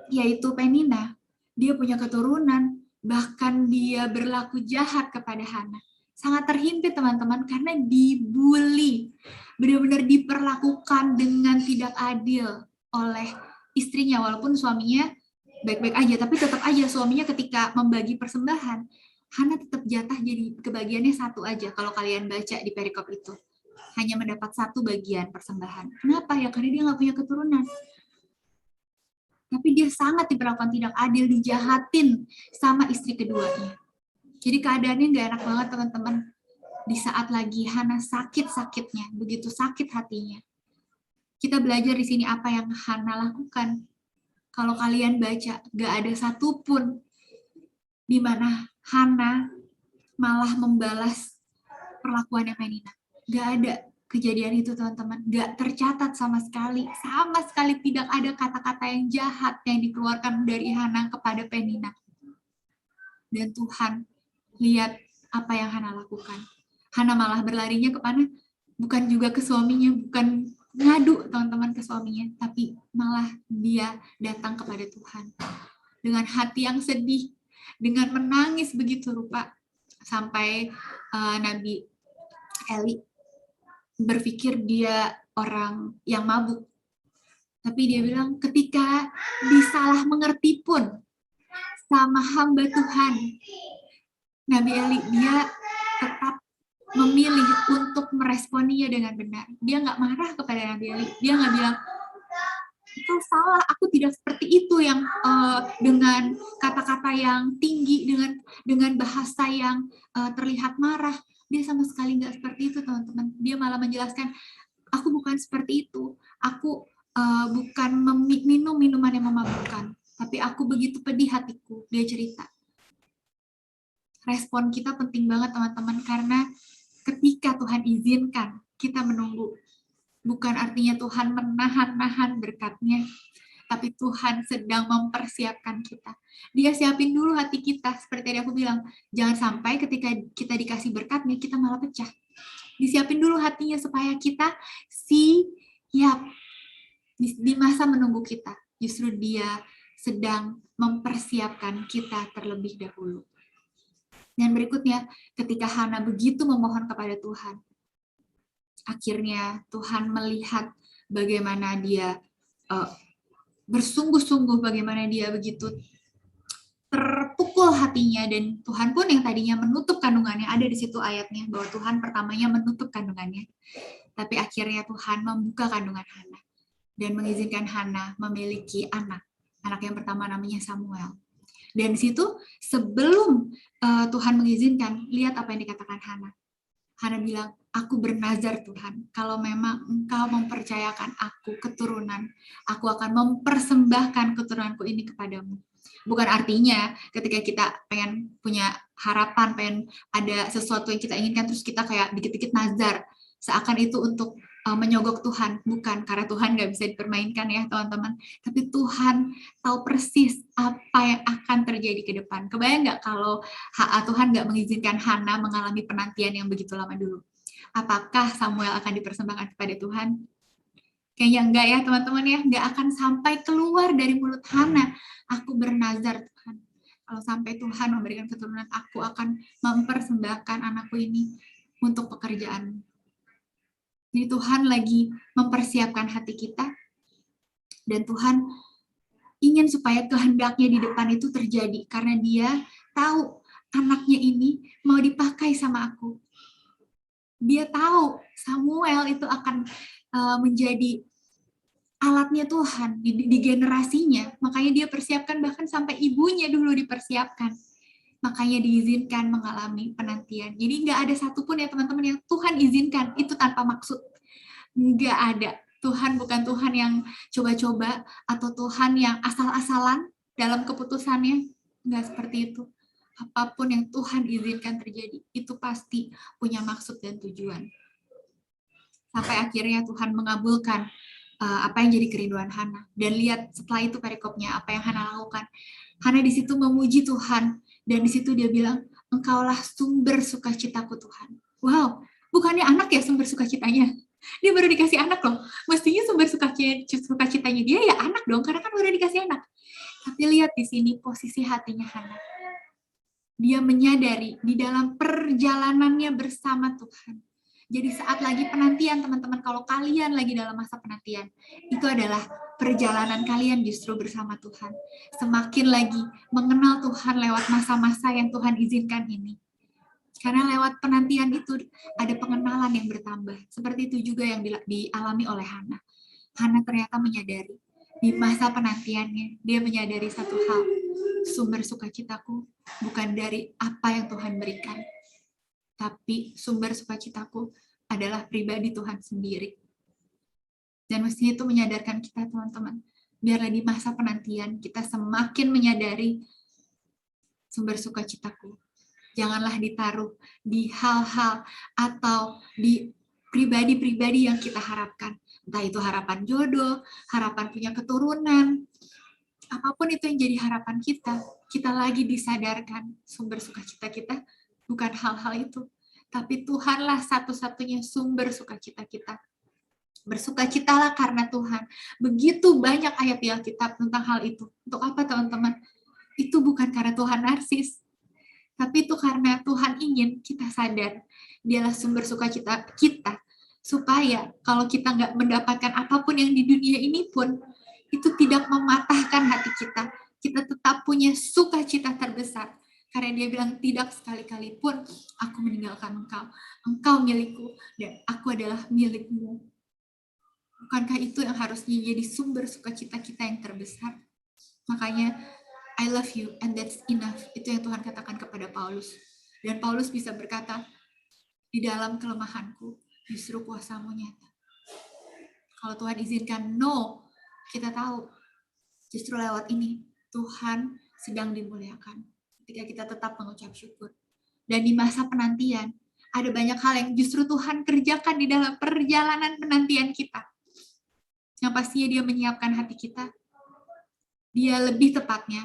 yaitu Penina, dia punya keturunan, bahkan dia berlaku jahat kepada Hana. Sangat terhimpit teman-teman, karena dibully, benar-benar diperlakukan dengan tidak adil oleh istrinya, walaupun suaminya baik-baik aja, tapi tetap aja suaminya ketika membagi persembahan, Hana tetap jatah jadi kebagiannya 1 aja. Kalau kalian baca di perikop itu, hanya mendapat 1 bagian persembahan. Kenapa? Ya karena dia nggak punya keturunan. Tapi dia sangat diperlakukan tidak adil, dijahatin sama istri keduanya. Jadi keadaannya nggak enak banget teman-teman. Di saat lagi Hana sakit-sakitnya, begitu sakit hatinya. Kita belajar di sini apa yang Hana lakukan. Kalau kalian baca, nggak ada satupun di mana Hana malah membalas perlakuannya Penina. Nggak ada kejadian itu teman-teman, nggak tercatat sama sekali tidak ada kata-kata yang jahat yang dikeluarkan dari Hana kepada Penina. Dan Tuhan lihat apa yang Hana lakukan. Hana malah berlarinya kemana? Bukan juga ke suaminya, bukan ngadu teman-teman ke suaminya, tapi malah dia datang kepada Tuhan dengan hati yang sedih, dengan menangis begitu rupa, sampai Nabi Eli berpikir dia orang yang mabuk. Tapi dia bilang, ketika disalah mengerti pun sama hamba Tuhan, Nabi Eli, dia tetap memilih untuk meresponinya dengan benar. Dia nggak marah kepada Nabi Eli. Dia nggak bilang, itu salah, aku tidak seperti itu, yang dengan kata-kata yang tinggi, dengan bahasa yang terlihat marah. Dia sama sekali nggak seperti itu, teman-teman. Dia malah menjelaskan, aku bukan seperti itu. Aku bukan minum minuman yang memabukkan, tapi aku begitu pedih hatiku. Dia cerita. Respon kita penting banget, teman-teman, karena ketika Tuhan izinkan, kita menunggu. Bukan artinya Tuhan menahan-nahan berkatnya, tapi Tuhan sedang mempersiapkan kita. Dia siapin dulu hati kita, seperti tadi aku bilang, jangan sampai ketika kita dikasih berkatnya, kita malah pecah. Disiapin dulu hatinya supaya kita siap di masa menunggu kita. Justru dia sedang mempersiapkan kita terlebih dahulu. Dan berikutnya, ketika Hana begitu memohon kepada Tuhan, akhirnya Tuhan melihat bagaimana dia bersungguh-sungguh, bagaimana dia begitu terpukul hatinya, dan Tuhan pun yang tadinya menutup kandungannya, ada di situ ayatnya bahwa Tuhan pertamanya menutup kandungannya, tapi akhirnya Tuhan membuka kandungan Hana dan mengizinkan Hana memiliki anak yang pertama namanya Samuel. Dan di situ sebelum Tuhan mengizinkan, lihat apa yang dikatakan Hana. Hana bilang, aku bernazar Tuhan, kalau memang Engkau mempercayakan aku keturunan, aku akan mempersembahkan keturunanku ini kepadamu. Bukan artinya ketika kita pengen punya harapan, pengen ada sesuatu yang kita inginkan, terus kita kayak dikit-dikit nazar, seakan itu untuk menyogok Tuhan. Bukan, karena Tuhan nggak bisa dipermainkan ya teman-teman. Tapi Tuhan tahu persis apa yang akan terjadi ke depan. Kebayang nggak kalau Tuhan nggak mengizinkan Hana mengalami penantian yang begitu lama dulu? Apakah Samuel akan dipersembahkan kepada Tuhan? Kayaknya enggak ya teman-teman ya. Nggak akan sampai keluar dari mulut Hana, aku bernazar Tuhan, kalau sampai Tuhan memberikan keturunan, aku akan mempersembahkan anakku ini untuk pekerjaan. Jadi Tuhan lagi mempersiapkan hati kita, dan Tuhan ingin supaya kehendaknya di depan itu terjadi, karena dia tahu anaknya ini mau dipakai sama aku. Dia tahu Samuel itu akan menjadi alatnya Tuhan di generasinya, makanya dia persiapkan, bahkan sampai ibunya dulu dipersiapkan. Makanya diizinkan mengalami penantian. Jadi nggak ada satupun ya teman-teman yang Tuhan izinkan itu tanpa maksud. Nggak ada. Tuhan bukan Tuhan yang coba-coba atau Tuhan yang asal-asalan dalam keputusannya. Enggak seperti itu. Apapun yang Tuhan izinkan terjadi, itu pasti punya maksud dan tujuan. Sampai akhirnya Tuhan mengabulkan apa yang jadi kerinduan Hana. Dan lihat setelah itu perikopnya, apa yang Hana lakukan. Hana di situ memuji Tuhan, dan di situ dia bilang, Engkaulah sumber sukacitaku Tuhan. Wow, bukannya anak ya sumber sukacitanya? Dia baru dikasih anak loh. Mestinya sumber sukacitanya dia ya anak dong, karena kan baru dikasih anak. Tapi lihat di sini posisi hatinya Hana. Dia menyadari di dalam perjalanannya bersama Tuhan. Jadi saat lagi penantian, teman-teman, kalau kalian lagi dalam masa penantian, itu adalah perjalanan kalian justru bersama Tuhan. Semakin lagi mengenal Tuhan lewat masa-masa yang Tuhan izinkan ini. Karena lewat penantian itu ada pengenalan yang bertambah. Seperti itu juga yang dialami oleh Hana. Hana ternyata menyadari di masa penantiannya, dia menyadari satu hal, sumber sukacitaku bukan dari apa yang Tuhan berikan, tapi sumber sukacitaku adalah pribadi Tuhan sendiri. Dan mestinya itu menyadarkan kita, teman-teman, biarlah di masa penantian kita semakin menyadari sumber sukacitaku. Janganlah ditaruh di hal-hal atau di pribadi-pribadi yang kita harapkan. Entah itu harapan jodoh, harapan punya keturunan, apapun itu yang jadi harapan kita lagi disadarkan sumber sukacita kita bukan hal-hal itu. Tapi Tuhanlah satu-satunya sumber sukacita kita. Bersukacitalah karena Tuhan. Begitu banyak ayat di Alkitab tentang hal itu. Untuk apa, teman-teman? Itu bukan karena Tuhan narsis. Tapi itu karena Tuhan ingin kita sadar. Dialah sumber sukacita kita. Supaya kalau kita nggak mendapatkan apapun yang di dunia ini pun, itu tidak mematahkan hati kita. Kita tetap punya sukacita terbesar. Karena dia bilang, tidak sekali-kali pun aku meninggalkan engkau. Engkau milikku dan aku adalah milikmu. Bukankah itu yang harusnya jadi sumber sukacita kita yang terbesar? Makanya, I love you and that's enough. Itu yang Tuhan katakan kepada Paulus. Dan Paulus bisa berkata, di dalam kelemahanku, justru kuasamu nyata. Kalau Tuhan izinkan no, kita tahu justru lewat ini Tuhan sedang dimuliakan ketika kita tetap mengucap syukur. Dan di masa penantian ada banyak hal yang justru Tuhan kerjakan di dalam perjalanan penantian kita. Yang pastinya dia menyiapkan hati kita. Dia lebih tepatnya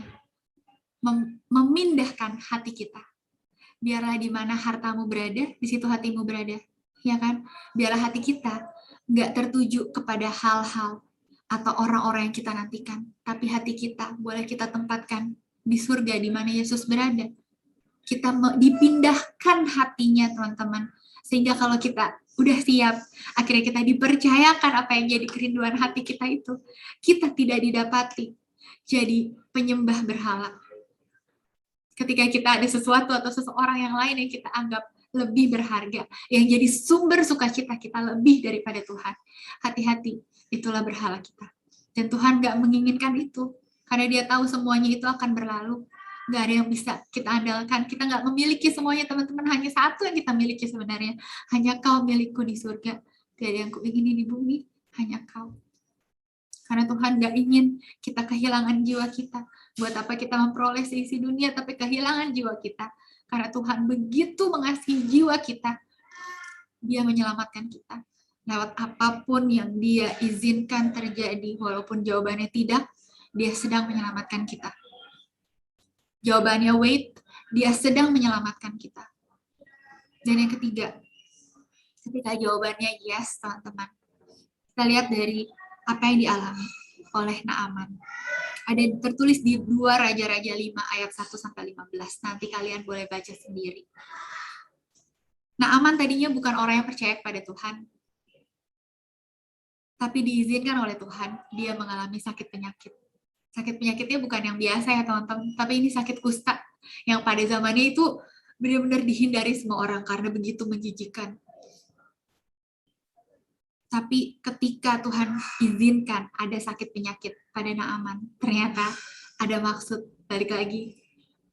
memindahkan hati kita. Biarlah di mana hartamu berada, di situ hatimu berada. Ya kan? Biarlah hati kita nggak tertuju kepada hal-hal atau orang-orang yang kita nantikan, tapi hati kita boleh kita tempatkan di surga di mana Yesus berada. Kita dipindahkan hatinya, teman-teman, sehingga kalau kita udah siap, akhirnya kita dipercayakan apa yang jadi kerinduan hati kita itu, kita tidak didapati jadi penyembah berhala. Ketika kita ada sesuatu atau seseorang yang lain yang kita anggap lebih berharga, yang jadi sumber sukacita kita lebih daripada Tuhan. Hati-hati, itulah berhala kita. Dan Tuhan gak menginginkan itu, karena dia tahu semuanya itu akan berlalu. Gak ada yang bisa kita andalkan. Kita gak memiliki semuanya, teman-teman. Hanya satu yang kita miliki sebenarnya. Hanya kau milikku di surga. Gak ada yang kuingini di bumi, hanya kau. Karena Tuhan gak ingin kita kehilangan jiwa kita. Buat apa kita memperoleh seisi dunia, tapi kehilangan jiwa kita. Karena Tuhan begitu mengasihi jiwa kita, dia menyelamatkan kita. Lewat apapun yang dia izinkan terjadi, walaupun jawabannya tidak, dia sedang menyelamatkan kita. Jawabannya wait, dia sedang menyelamatkan kita. Dan yang ketiga, ketika jawabannya yes, teman-teman, kita lihat dari apa yang dialami oleh Naaman. Ada tertulis di 2 Raja-Raja 5 ayat 1-15. Nanti kalian boleh baca sendiri. Naaman tadinya bukan orang yang percaya kepada Tuhan. Tapi diizinkan oleh Tuhan, dia mengalami sakit penyakit. Sakit penyakitnya bukan yang biasa ya teman-teman, tapi ini sakit kusta. Yang pada zamannya itu benar-benar dihindari semua orang karena begitu menjijikan. Tapi ketika Tuhan izinkan ada sakit penyakit pada Naaman, ternyata ada maksud balik lagi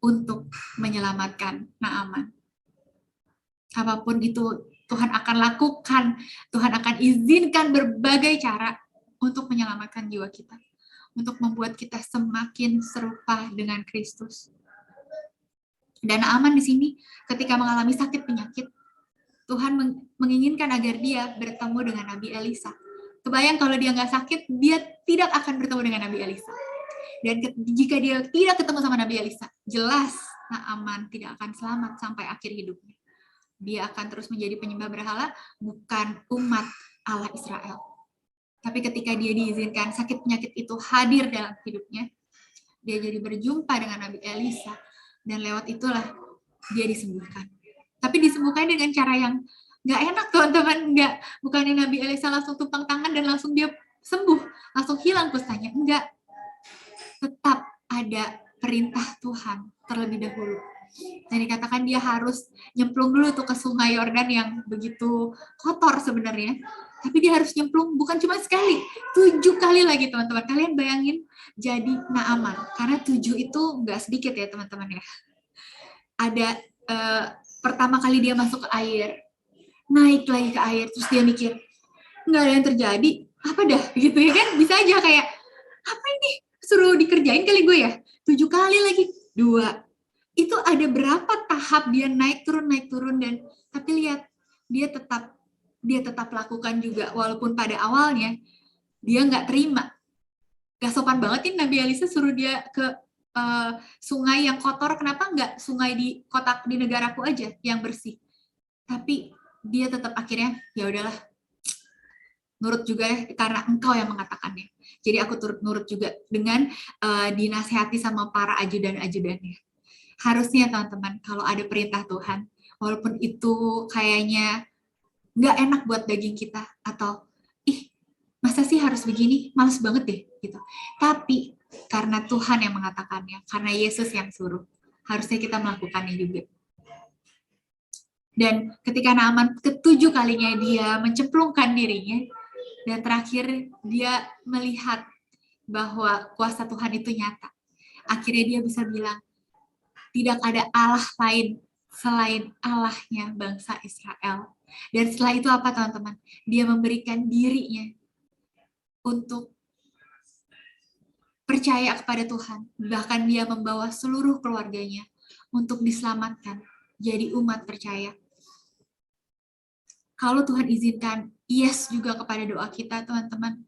untuk menyelamatkan Naaman. Apapun itu Tuhan akan lakukan, Tuhan akan izinkan berbagai cara untuk menyelamatkan jiwa kita, untuk membuat kita semakin serupa dengan Kristus. Dan Naaman di sini ketika mengalami sakit penyakit, Tuhan menginginkan agar dia bertemu dengan Nabi Elisa. Kebayang kalau dia nggak sakit, dia tidak akan bertemu dengan Nabi Elisa. Dan jika dia tidak ketemu sama Nabi Elisa, jelas Naaman tidak akan selamat sampai akhir hidupnya. Dia akan terus menjadi penyembah berhala, bukan umat Allah Israel. Tapi ketika dia diizinkan sakit penyakit itu hadir dalam hidupnya, dia jadi berjumpa dengan Nabi Elisa, dan lewat itulah dia disembuhkan. Tapi disembuhkan dengan cara yang nggak enak, teman-teman. Bukannya Nabi Elisa langsung tumpang tangan dan langsung dia sembuh, langsung hilang kustanya. Enggak. Tetap ada perintah Tuhan terlebih dahulu. Dan dikatakan dia harus nyemplung dulu tuh ke sungai Yordan yang begitu kotor sebenarnya. Tapi dia harus nyemplung bukan cuma sekali, 7 kali lagi, teman-teman. Kalian bayangin jadi Naaman. Karena 7 itu nggak sedikit ya, teman-teman ya. Ada pertama kali dia masuk ke air, naik lagi ke air, terus dia mikir, nggak ada yang terjadi, apa dah, gitu ya kan? Bisa aja kayak, apa ini? Suruh dikerjain kali gue ya? 7 kali lagi, 2. Itu ada berapa tahap dia naik turun, dan tapi lihat, dia tetap lakukan juga, walaupun pada awalnya dia nggak terima. Gak sopan banget ini Nabi Elisa suruh dia ke sungai yang kotor, kenapa nggak sungai di negaraku aja yang bersih? Tapi dia tetap akhirnya, ya udahlah, nurut juga ya, karena engkau yang mengatakannya. Jadi aku nurut juga dengan dinasehati sama para ajudan-ajudannya. Harusnya teman-teman, kalau ada perintah Tuhan, walaupun itu kayaknya nggak enak buat daging kita, atau masa sih harus begini, males banget deh gitu. Tapi karena Tuhan yang mengatakannya, karena Yesus yang suruh, harusnya kita melakukannya juga. Dan ketika Naaman ke-7 kalinya dia mencemplungkan dirinya, dan terakhir dia melihat bahwa kuasa Tuhan itu nyata. Akhirnya dia bisa bilang, tidak ada Allah lain selain Allahnya bangsa Israel. Dan setelah itu apa teman-teman? Dia memberikan dirinya untuk percaya kepada Tuhan. Bahkan dia membawa seluruh keluarganya untuk diselamatkan, jadi umat percaya. Kalau Tuhan izinkan, yes juga kepada doa kita, teman-teman.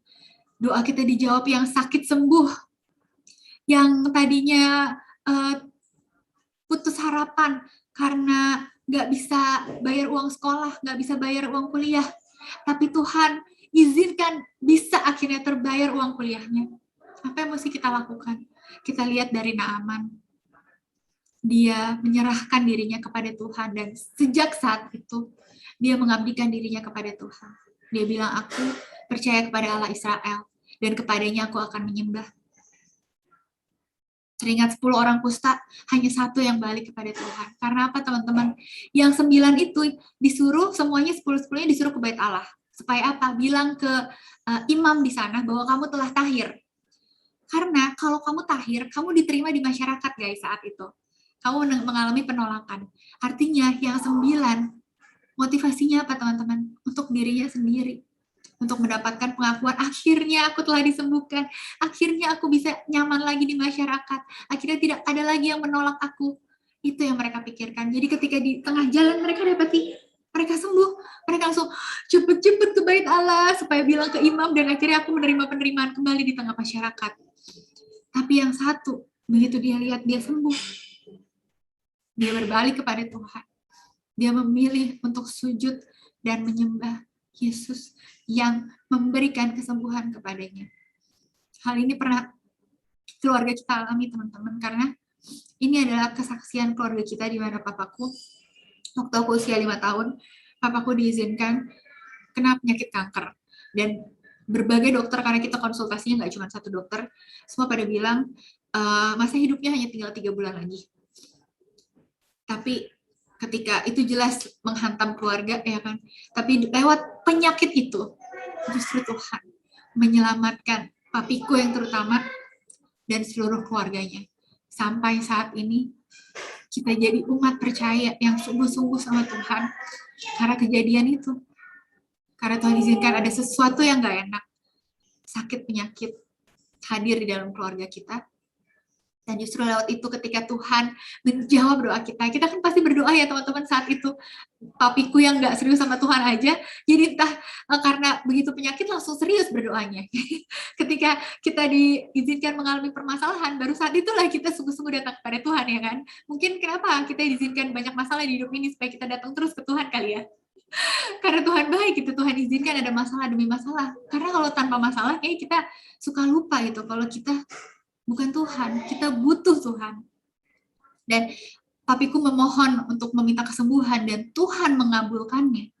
Doa kita dijawab, yang sakit sembuh, yang tadinya putus harapan karena nggak bisa bayar uang sekolah, nggak bisa bayar uang kuliah. Tapi Tuhan izinkan bisa akhirnya terbayar uang kuliahnya. Apa yang mesti kita lakukan? Kita lihat dari Naaman. Dia menyerahkan dirinya kepada Tuhan, dan sejak saat itu dia mengabdikan dirinya kepada Tuhan. Dia bilang, aku percaya kepada Allah Israel, dan kepadanya aku akan menyembah. Teringat 10 orang kusta, hanya 1 yang balik kepada Tuhan. Karena apa teman-teman? Yang 9 itu disuruh, semuanya 10-10-nya disuruh ke bait Allah. Supaya apa? Bilang ke imam di sana bahwa kamu telah tahir. Karena kalau kamu tahir, kamu diterima di masyarakat guys saat itu. Kamu mengalami penolakan. Artinya yang 9, motivasinya apa teman-teman? Untuk dirinya sendiri. Untuk mendapatkan pengakuan, akhirnya aku telah disembuhkan. Akhirnya aku bisa nyaman lagi di masyarakat. Akhirnya tidak ada lagi yang menolak aku. Itu yang mereka pikirkan. Jadi ketika di tengah jalan mereka sembuh. Mereka langsung cepet-cepet ke bait Allah supaya bilang ke imam, dan akhirnya aku menerima penerimaan kembali di tengah masyarakat. Tapi yang 1, begitu dia lihat dia sembuh, dia berbalik kepada Tuhan. Dia memilih untuk sujud dan menyembah Yesus yang memberikan kesembuhan kepadanya. Hal ini pernah keluarga kita alami teman-teman, karena ini adalah kesaksian keluarga kita di mana papaku, waktu aku usia 5 tahun, papaku diizinkan kena penyakit kanker. Dan berbagai dokter, karena kita konsultasinya nggak cuma 1 dokter, semua pada bilang masa hidupnya hanya tinggal 3 bulan lagi. Tapi ketika itu jelas menghantam keluarga, ya kan? Tapi lewat penyakit itu, justru Tuhan menyelamatkan papiku yang terutama dan seluruh keluarganya. Sampai saat ini kita jadi umat percaya yang sungguh-sungguh sama Tuhan. Karena kejadian itu. Karena Tuhan izinkan ada sesuatu yang gak enak. Sakit, penyakit hadir di dalam keluarga kita. Dan justru lewat itu ketika Tuhan menjawab doa kita kan pasti berdoa ya teman-teman saat itu. Papiku yang gak serius sama Tuhan aja, jadi entah karena begitu penyakit langsung serius berdoanya. Ketika kita diizinkan mengalami permasalahan, baru saat itulah kita sungguh-sungguh datang kepada Tuhan ya kan. Mungkin kenapa kita diizinkan banyak masalah di hidup ini supaya kita datang terus ke Tuhan kali ya. Karena Tuhan baik gitu, Tuhan izinkan ada masalah demi masalah. Karena kalau tanpa masalah kayak kita suka lupa gitu kalau kita bukan Tuhan, kita butuh Tuhan. Dan papiku memohon untuk meminta kesembuhan dan Tuhan mengabulkannya.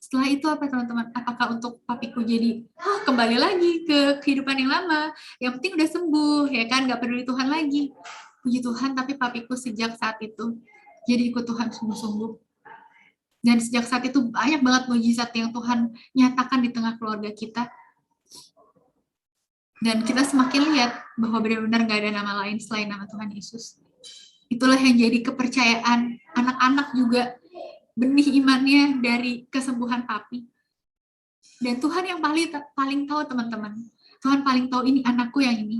Setelah itu apa teman-teman? Apakah untuk papiku jadi kembali lagi ke kehidupan yang lama? Yang penting udah sembuh, ya kan? Gak peduli Tuhan lagi. Puji Tuhan, tapi papiku sejak saat itu jadi ikut Tuhan sungguh-sungguh. Dan sejak saat itu banyak banget mujizat yang Tuhan nyatakan di tengah keluarga kita. Dan kita semakin lihat bahwa benar-benar gak ada nama lain selain nama Tuhan Yesus. Itulah yang jadi kepercayaan anak-anak juga, benih imannya dari kesembuhan papi. Dan Tuhan yang paling tahu teman-teman. Tuhan paling tahu ini anakku yang ini.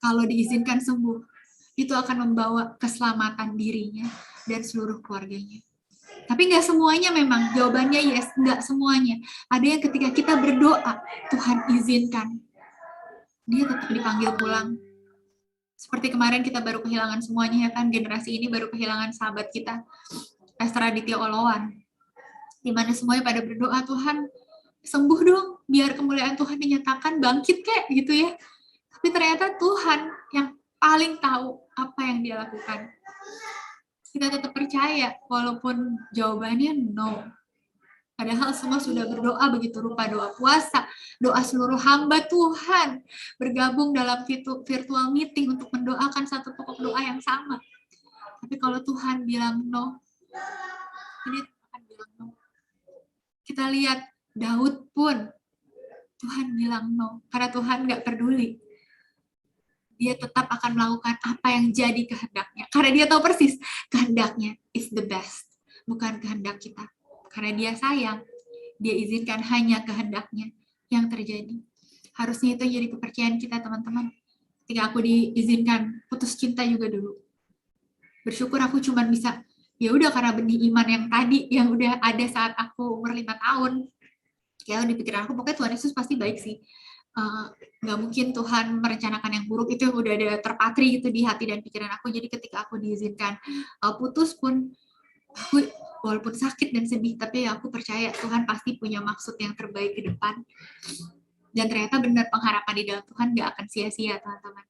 Kalau diizinkan sembuh, itu akan membawa keselamatan dirinya dan seluruh keluarganya. Tapi nggak semuanya memang, jawabannya yes, nggak semuanya. Ada yang ketika kita berdoa, Tuhan izinkan. Dia tetap dipanggil pulang. Seperti kemarin kita baru kehilangan semuanya ya kan, generasi ini baru kehilangan sahabat kita, Pastor Aditya Olowan. Dimana semuanya pada berdoa, Tuhan sembuh dong, biar kemuliaan Tuhan dinyatakan, bangkit kek gitu ya. Tapi ternyata Tuhan yang paling tahu apa yang dia lakukan. Kita tetap percaya, walaupun jawabannya no. Padahal semua sudah berdoa begitu rupa, doa puasa, doa seluruh hamba Tuhan, bergabung dalam virtual meeting untuk mendoakan satu pokok doa yang sama. Tapi kalau Tuhan bilang no, ini Tuhan bilang no. Kita lihat Daud pun, Tuhan bilang no, karena Tuhan nggak peduli. Dia tetap akan melakukan apa yang jadi kehendaknya. Karena dia tahu persis, kehendaknya is the best. Bukan kehendak kita. Karena dia sayang, dia izinkan hanya kehendaknya yang terjadi. Harusnya itu jadi kepercayaan kita teman-teman. Ketika aku diizinkan putus cinta juga dulu. Bersyukur aku cuma bisa, ya udah karena benih iman yang tadi, yang udah ada saat aku umur 5 tahun. Ya di pikiran aku, pokoknya Tuhan Yesus pasti baik sih. Nggak mungkin Tuhan merencanakan yang buruk, itu yang udah ada terpatri gitu di hati dan pikiran aku. Jadi ketika aku diizinkan putus pun, aku walaupun sakit dan sedih, tapi aku percaya Tuhan pasti punya maksud yang terbaik ke depan. Dan ternyata benar pengharapan di dalam Tuhan nggak akan sia-sia teman-teman.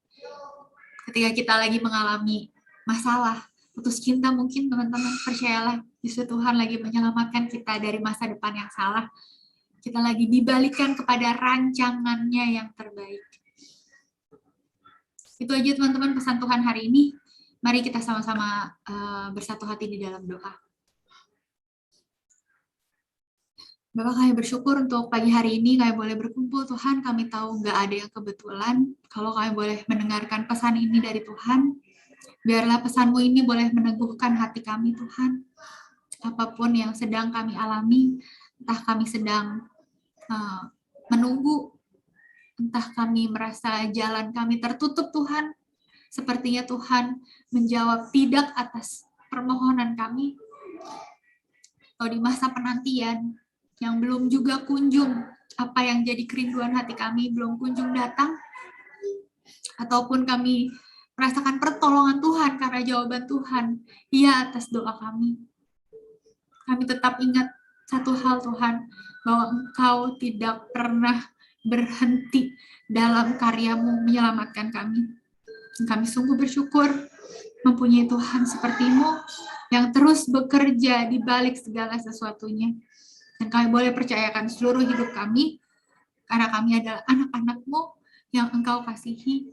Ketika kita lagi mengalami masalah, putus cinta mungkin teman-teman, percayalah justru Tuhan lagi menyelamatkan kita dari masa depan yang salah. Kita lagi dibalikan kepada rancangannya yang terbaik. Itu aja teman-teman pesan Tuhan hari ini. Mari kita sama-sama bersatu hati di dalam doa. Bapak, kami bersyukur untuk pagi hari ini kami boleh berkumpul. Tuhan, kami tahu nggak ada yang kebetulan. Kalau kami boleh mendengarkan pesan ini dari Tuhan, biarlah pesan-Mu ini boleh meneguhkan hati kami, Tuhan. Apapun yang sedang kami alami, entah kami sedang menunggu, entah kami merasa jalan kami tertutup, Tuhan. Sepertinya Tuhan menjawab tidak atas permohonan kami. Atau di masa penantian, yang belum juga kunjung, apa yang jadi kerinduan hati kami belum kunjung datang, ataupun kami merasakan pertolongan Tuhan karena jawaban Tuhan, iya atas doa kami. Kami tetap ingat satu hal Tuhan, bahwa Engkau tidak pernah berhenti dalam karya-Mu menyelamatkan kami. Kami sungguh bersyukur mempunyai Tuhan seperti-Mu yang terus bekerja di balik segala sesuatunya. Dan kami boleh percayakan seluruh hidup kami, karena kami adalah anak-anak-Mu yang Engkau kasihi.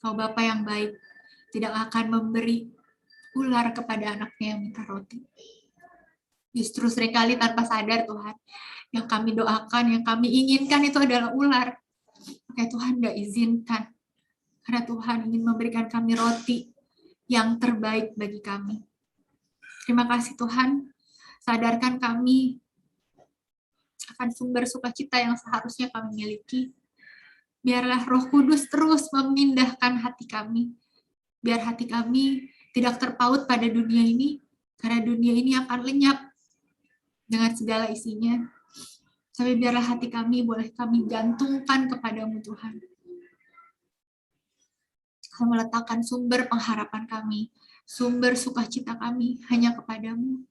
Kau Bapa yang baik, tidak akan memberi ular kepada anaknya yang minta roti. Justru seringkali tanpa sadar Tuhan, yang kami doakan, yang kami inginkan itu adalah ular. Makanya Tuhan gak izinkan. Karena Tuhan ingin memberikan kami roti yang terbaik bagi kami. Terima kasih Tuhan, sadarkan kami akan sumber sukacita yang seharusnya kami miliki. Biarlah Roh Kudus terus memindahkan hati kami. Biar hati kami tidak terpaut pada dunia ini, karena dunia ini akan lenyap dengan segala isinya. Tapi biarlah hati kami boleh kami gantungkan kepadamu Tuhan. Kami meletakkan sumber pengharapan kami, sumber sukacita kami hanya kepadamu.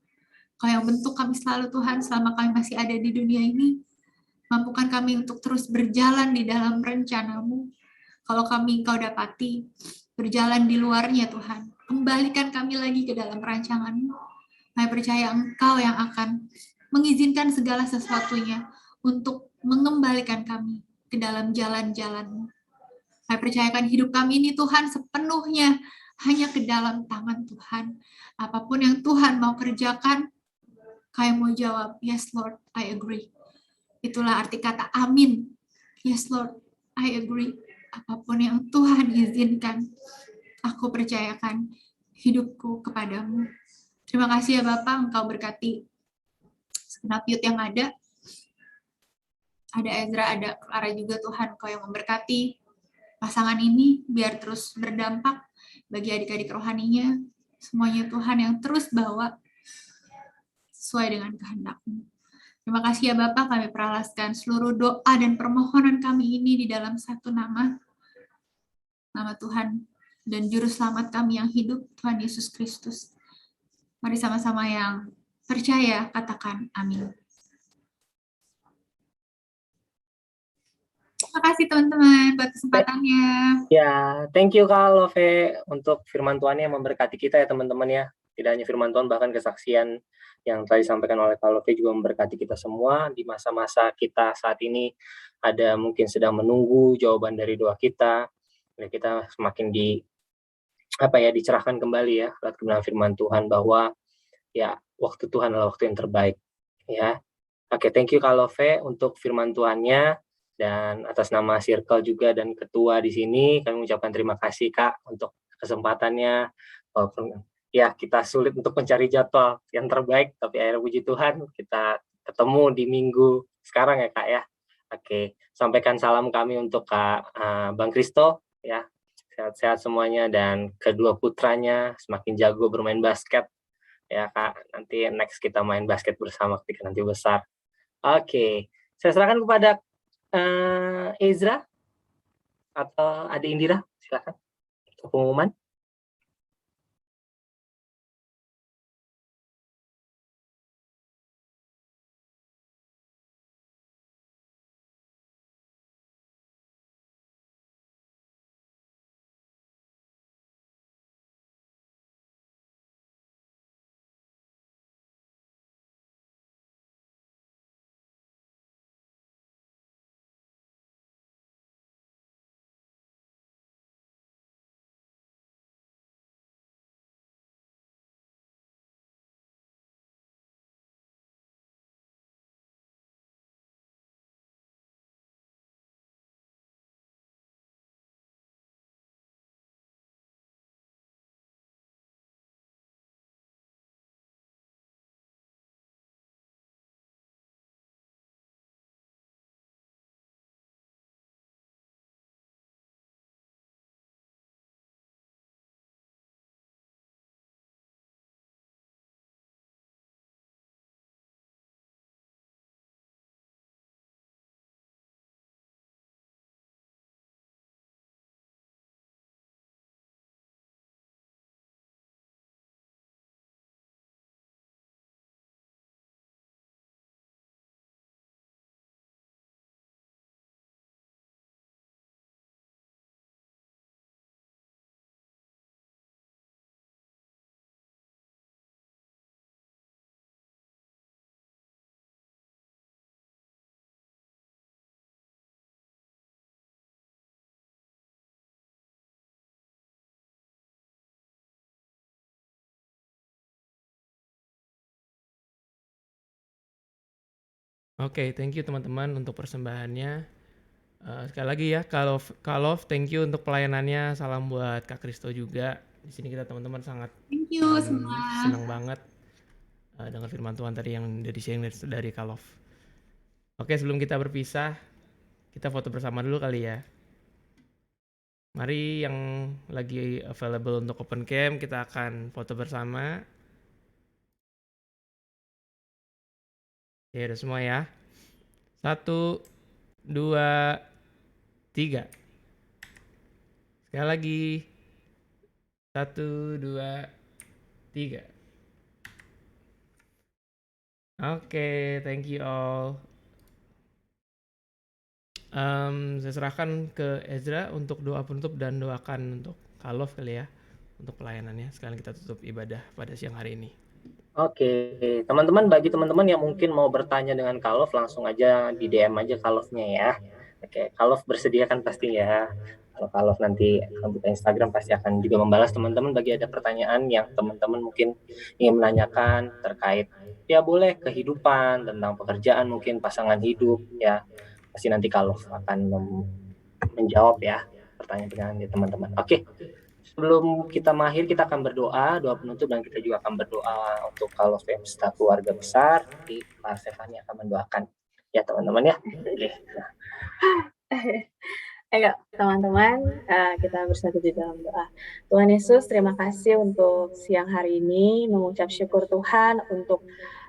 Kau yang bentuk kami selalu Tuhan selama kami masih ada di dunia ini. Mampukan kami untuk terus berjalan di dalam rencanamu. Kalau kami Engkau dapati berjalan di luarnya Tuhan, kembalikan kami lagi ke dalam rancanganmu. Kami percaya Engkau yang akan mengizinkan segala sesuatunya untuk mengembalikan kami ke dalam jalan-jalan-mu. Kami percayakan hidup kami ini Tuhan sepenuhnya hanya ke dalam tangan Tuhan. Apapun yang Tuhan mau kerjakan, kami mau jawab, yes Lord, I agree. Itulah arti kata amin. Yes Lord, I agree. Apapun yang Tuhan izinkan, aku percayakan hidupku kepadamu. Terima kasih ya Bapak, Engkau berkati segenap youth yang ada. Ada Ezra, ada Clara juga Tuhan, Engkau yang memberkati pasangan ini, biar terus berdampak bagi adik-adik rohaninya. Semuanya Tuhan yang terus bawa sesuai dengan kehendak-Mu. Terima kasih ya Bapak, kami peralaskan seluruh doa dan permohonan kami ini di dalam satu nama Tuhan dan Juru Selamat kami yang hidup, Tuhan Yesus Kristus. Mari sama-sama yang percaya, katakan amin. Terima kasih teman-teman buat kesempatannya. Ya, thank you Kak Love untuk firman Tuhan yang memberkati kita ya teman-teman ya. Tidak hanya firman Tuhan, bahkan kesaksian yang tadi disampaikan oleh Kak Love juga memberkati kita semua di masa-masa kita saat ini. Ada mungkin sedang menunggu jawaban dari doa kita. Dan kita semakin dicerahkan kembali ya lewat kebenaran firman Tuhan bahwa ya waktu Tuhan adalah waktu yang terbaik ya. Oke, thank you Kak Love untuk firman Tuhannya. Dan atas nama Circle juga dan ketua di sini, kami mengucapkan terima kasih Kak untuk kesempatannya. Walaupun ya kita sulit untuk mencari jadwal yang terbaik, tapi akhirnya puji Tuhan kita ketemu di minggu sekarang ya Kak ya. Oke, sampaikan salam kami untuk Kak Bang Kristo ya. Sehat-sehat semuanya dan kedua putranya semakin jago bermain basket ya Kak. Nanti next kita main basket bersama ketika nanti besar. Oke, saya serahkan kepada Ezra atau Adik Indira, silakan untuk pengumuman. Oke, thank you teman-teman untuk persembahannya. Sekali lagi ya, Kak Love, thank you untuk pelayanannya. Salam buat Kak Kristo juga. Di sini kita teman-teman sangat Thank you semua. senang banget dengan firman Tuhan tadi yang dari sharing dari Kalof. Oke, sebelum kita berpisah, kita foto bersama dulu kali ya. Mari yang lagi available untuk open cam, kita akan foto bersama. Ya udah semua ya. 1, 2, 3. Sekali lagi. 1, 2, 3. Oke, thank you all. Saya serahkan ke Ezra untuk doa penutup dan doakan untuk Kalof kali ya, untuk pelayanannya. Sekarang kita tutup ibadah pada siang hari ini. Oke, teman-teman, bagi teman-teman yang mungkin mau bertanya dengan Kalof, langsung aja di DM aja Kalofnya ya. Oke, Kalof bersedia kan pasti ya. Kalau Kalof nanti buka Instagram pasti akan juga membalas teman-teman bagi ada pertanyaan yang teman-teman mungkin ingin menanyakan terkait ya boleh kehidupan, tentang pekerjaan mungkin pasangan hidup ya. Pasti nanti Kalof akan menjawab ya pertanyaan-pertanyaan di teman-teman. Oke. Sebelum kita mengakhiri, kita akan berdoa, doa penutup, dan kita juga akan berdoa untuk kalau beserta keluarga besar. Nanti Pak Stefani akan mendoakan ya teman-teman ya. Oke. Ayo teman-teman, kita bersatu di dalam doa. Tuhan Yesus, terima kasih untuk siang hari ini, mengucap syukur Tuhan untuk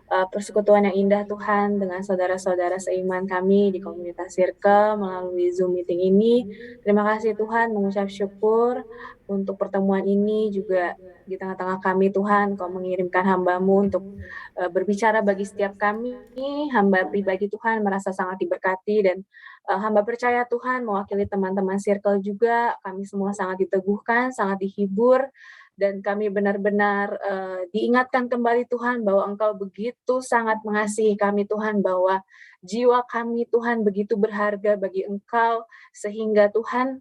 persekutuan yang indah Tuhan dengan saudara-saudara seiman kami di komunitas Circle melalui Zoom meeting ini. Terima kasih Tuhan, mengucap syukur untuk pertemuan ini juga di tengah-tengah kami Tuhan, Kau mengirimkan hamba-Mu untuk berbicara bagi setiap kami, hamba pribadi Tuhan merasa sangat diberkati dan hamba percaya Tuhan mewakili teman-teman Circle juga, kami semua sangat diteguhkan, sangat dihibur, dan kami benar-benar diingatkan kembali Tuhan bahwa Engkau begitu sangat mengasihi kami Tuhan, bahwa jiwa kami Tuhan begitu berharga bagi Engkau, sehingga Tuhan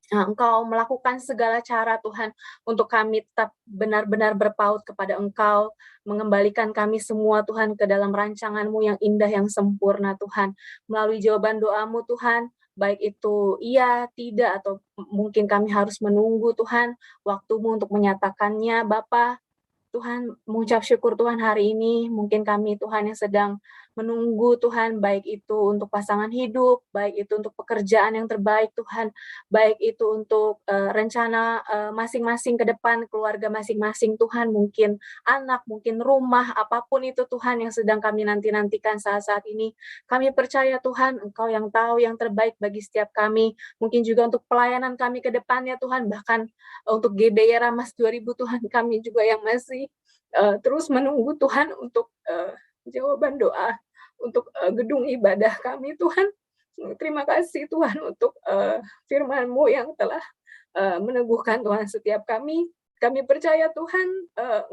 Engkau melakukan segala cara Tuhan untuk kami tetap benar-benar berpaut kepada Engkau, mengembalikan kami semua Tuhan ke dalam rancangan-Mu yang indah, yang sempurna Tuhan, melalui jawaban doa-Mu Tuhan, baik itu iya, tidak, atau mungkin kami harus menunggu Tuhan, waktu-Mu untuk menyatakannya Bapa. Tuhan, mengucap syukur Tuhan hari ini, mungkin kami Tuhan yang sedang menunggu Tuhan, baik itu untuk pasangan hidup, baik itu untuk pekerjaan yang terbaik Tuhan, baik itu untuk rencana masing-masing ke depan, keluarga masing-masing Tuhan, mungkin anak, mungkin rumah, apapun itu Tuhan yang sedang kami nanti-nantikan saat-saat ini. Kami percaya Tuhan, Engkau yang tahu yang terbaik bagi setiap kami, mungkin juga untuk pelayanan kami ke depannya Tuhan, bahkan untuk GBI Ramas 2000 Tuhan, kami juga yang masih terus menunggu Tuhan untuk jawaban doa untuk gedung ibadah kami Tuhan. Terima kasih Tuhan untuk firman-Mu yang telah meneguhkan Tuhan setiap kami. Kami percaya Tuhan,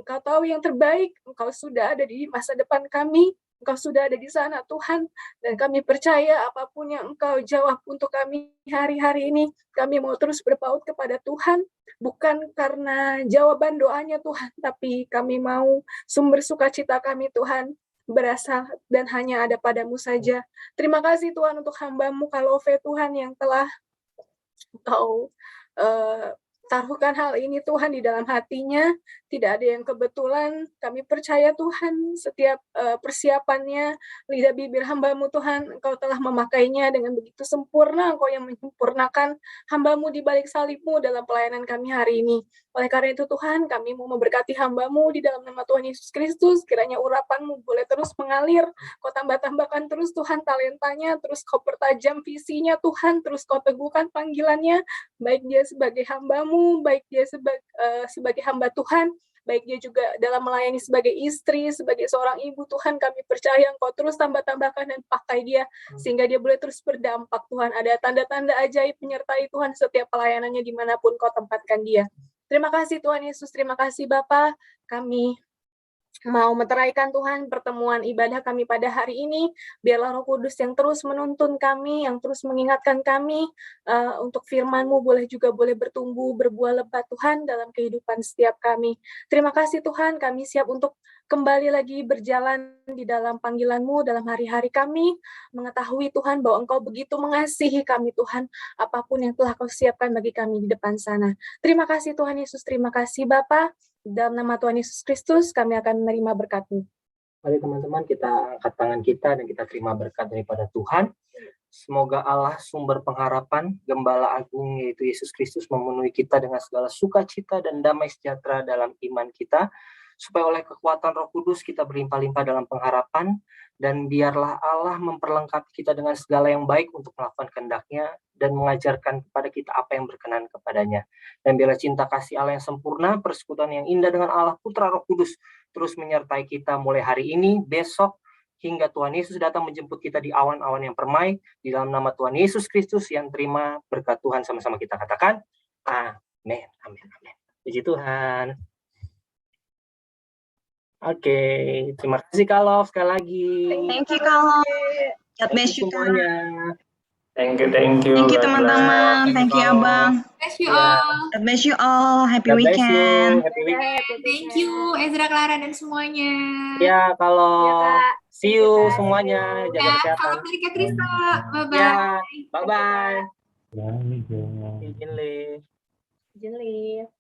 Engkau tahu yang terbaik, Engkau sudah ada di masa depan kami, Engkau sudah ada di sana Tuhan, dan kami percaya apapun yang Engkau jawab untuk kami hari-hari ini, kami mau terus berpaut kepada Tuhan, bukan karena jawaban doanya Tuhan, tapi kami mau sumber sukacita kami Tuhan berasal dan hanya ada padamu saja. Terima kasih Tuhan untuk hamba-Mu Kalove Tuhan yang telah Engkau taruhkan hal ini Tuhan di dalam hatinya, tidak ada yang kebetulan. Kami percaya Tuhan setiap persiapannya, lidah bibir hamba-Mu Tuhan, Engkau telah memakainya dengan begitu sempurna, Engkau yang menyempurnakan hamba-Mu di balik salib-Mu dalam pelayanan kami hari ini. Oleh karena itu Tuhan, kami mau memberkati hamba-Mu di dalam nama Tuhan Yesus Kristus, kiranya urapan-Mu boleh terus mengalir, Kau tambah-tambahkan terus Tuhan talentanya, terus Kau pertajam visinya Tuhan, terus Kau teguhkan panggilannya, baik dia sebagai hamba-Mu, baik dia sebagai hamba Tuhan, baik dia juga dalam melayani sebagai istri, sebagai seorang ibu Tuhan, kami percaya Engkau terus tambah-tambahkan dan pakai dia, sehingga dia boleh terus berdampak Tuhan, ada tanda-tanda ajaib menyertai Tuhan setiap pelayanannya dimanapun Kau tempatkan dia. Terima kasih Tuhan Yesus, terima kasih Bapa, kami mau meteraikan Tuhan pertemuan ibadah kami pada hari ini. Biarlah Roh Kudus yang terus menuntun kami, yang terus mengingatkan kami untuk firman-Mu boleh bertumbuh, berbuah lebat Tuhan dalam kehidupan setiap kami. Terima kasih Tuhan, kami siap untuk kembali lagi berjalan di dalam panggilan-Mu dalam hari-hari kami, mengetahui Tuhan bahwa Engkau begitu mengasihi kami Tuhan, apapun yang telah Kau siapkan bagi kami di depan sana. Terima kasih Tuhan Yesus, terima kasih Bapa. Dalam nama Tuhan Yesus Kristus, kami akan menerima berkat-Mu. Mari teman-teman kita angkat tangan kita dan kita terima berkat daripada Tuhan. Semoga Allah sumber pengharapan, Gembala Agung yaitu Yesus Kristus memenuhi kita dengan segala sukacita dan damai sejahtera dalam iman kita, supaya oleh kekuatan Roh Kudus kita berlimpah-limpah dalam pengharapan, dan biarlah Allah memperlengkapi kita dengan segala yang baik untuk melakukan kehendak-Nya dan mengajarkan kepada kita apa yang berkenan kepadanya. Dan biarlah cinta kasih Allah yang sempurna, persekutuan yang indah dengan Allah Putra Roh Kudus terus menyertai kita mulai hari ini, besok, hingga Tuhan Yesus datang menjemput kita di awan-awan yang permai. Di dalam nama Tuhan Yesus Kristus yang terima berkat Tuhan, sama-sama kita katakan, amin, amin, amin. Puji Tuhan. Oke, terima kasih Kak Love sekali lagi. Thank you Kak. God bless you Kak. Semuanya. Thank you. Thank you teman-teman. Thank you Abang. Bless you all. God bless you all. Happy God bless you. weekend. Happy weekend. Thank you Ezra, Clara, dan semuanya. Ya, kalau Ya, Kak. see you semuanya, jaga Ya, kesehatan. salam dari Kak Krista. Bye-bye. Ya, bye-bye. Bye. Izin live. Izin live.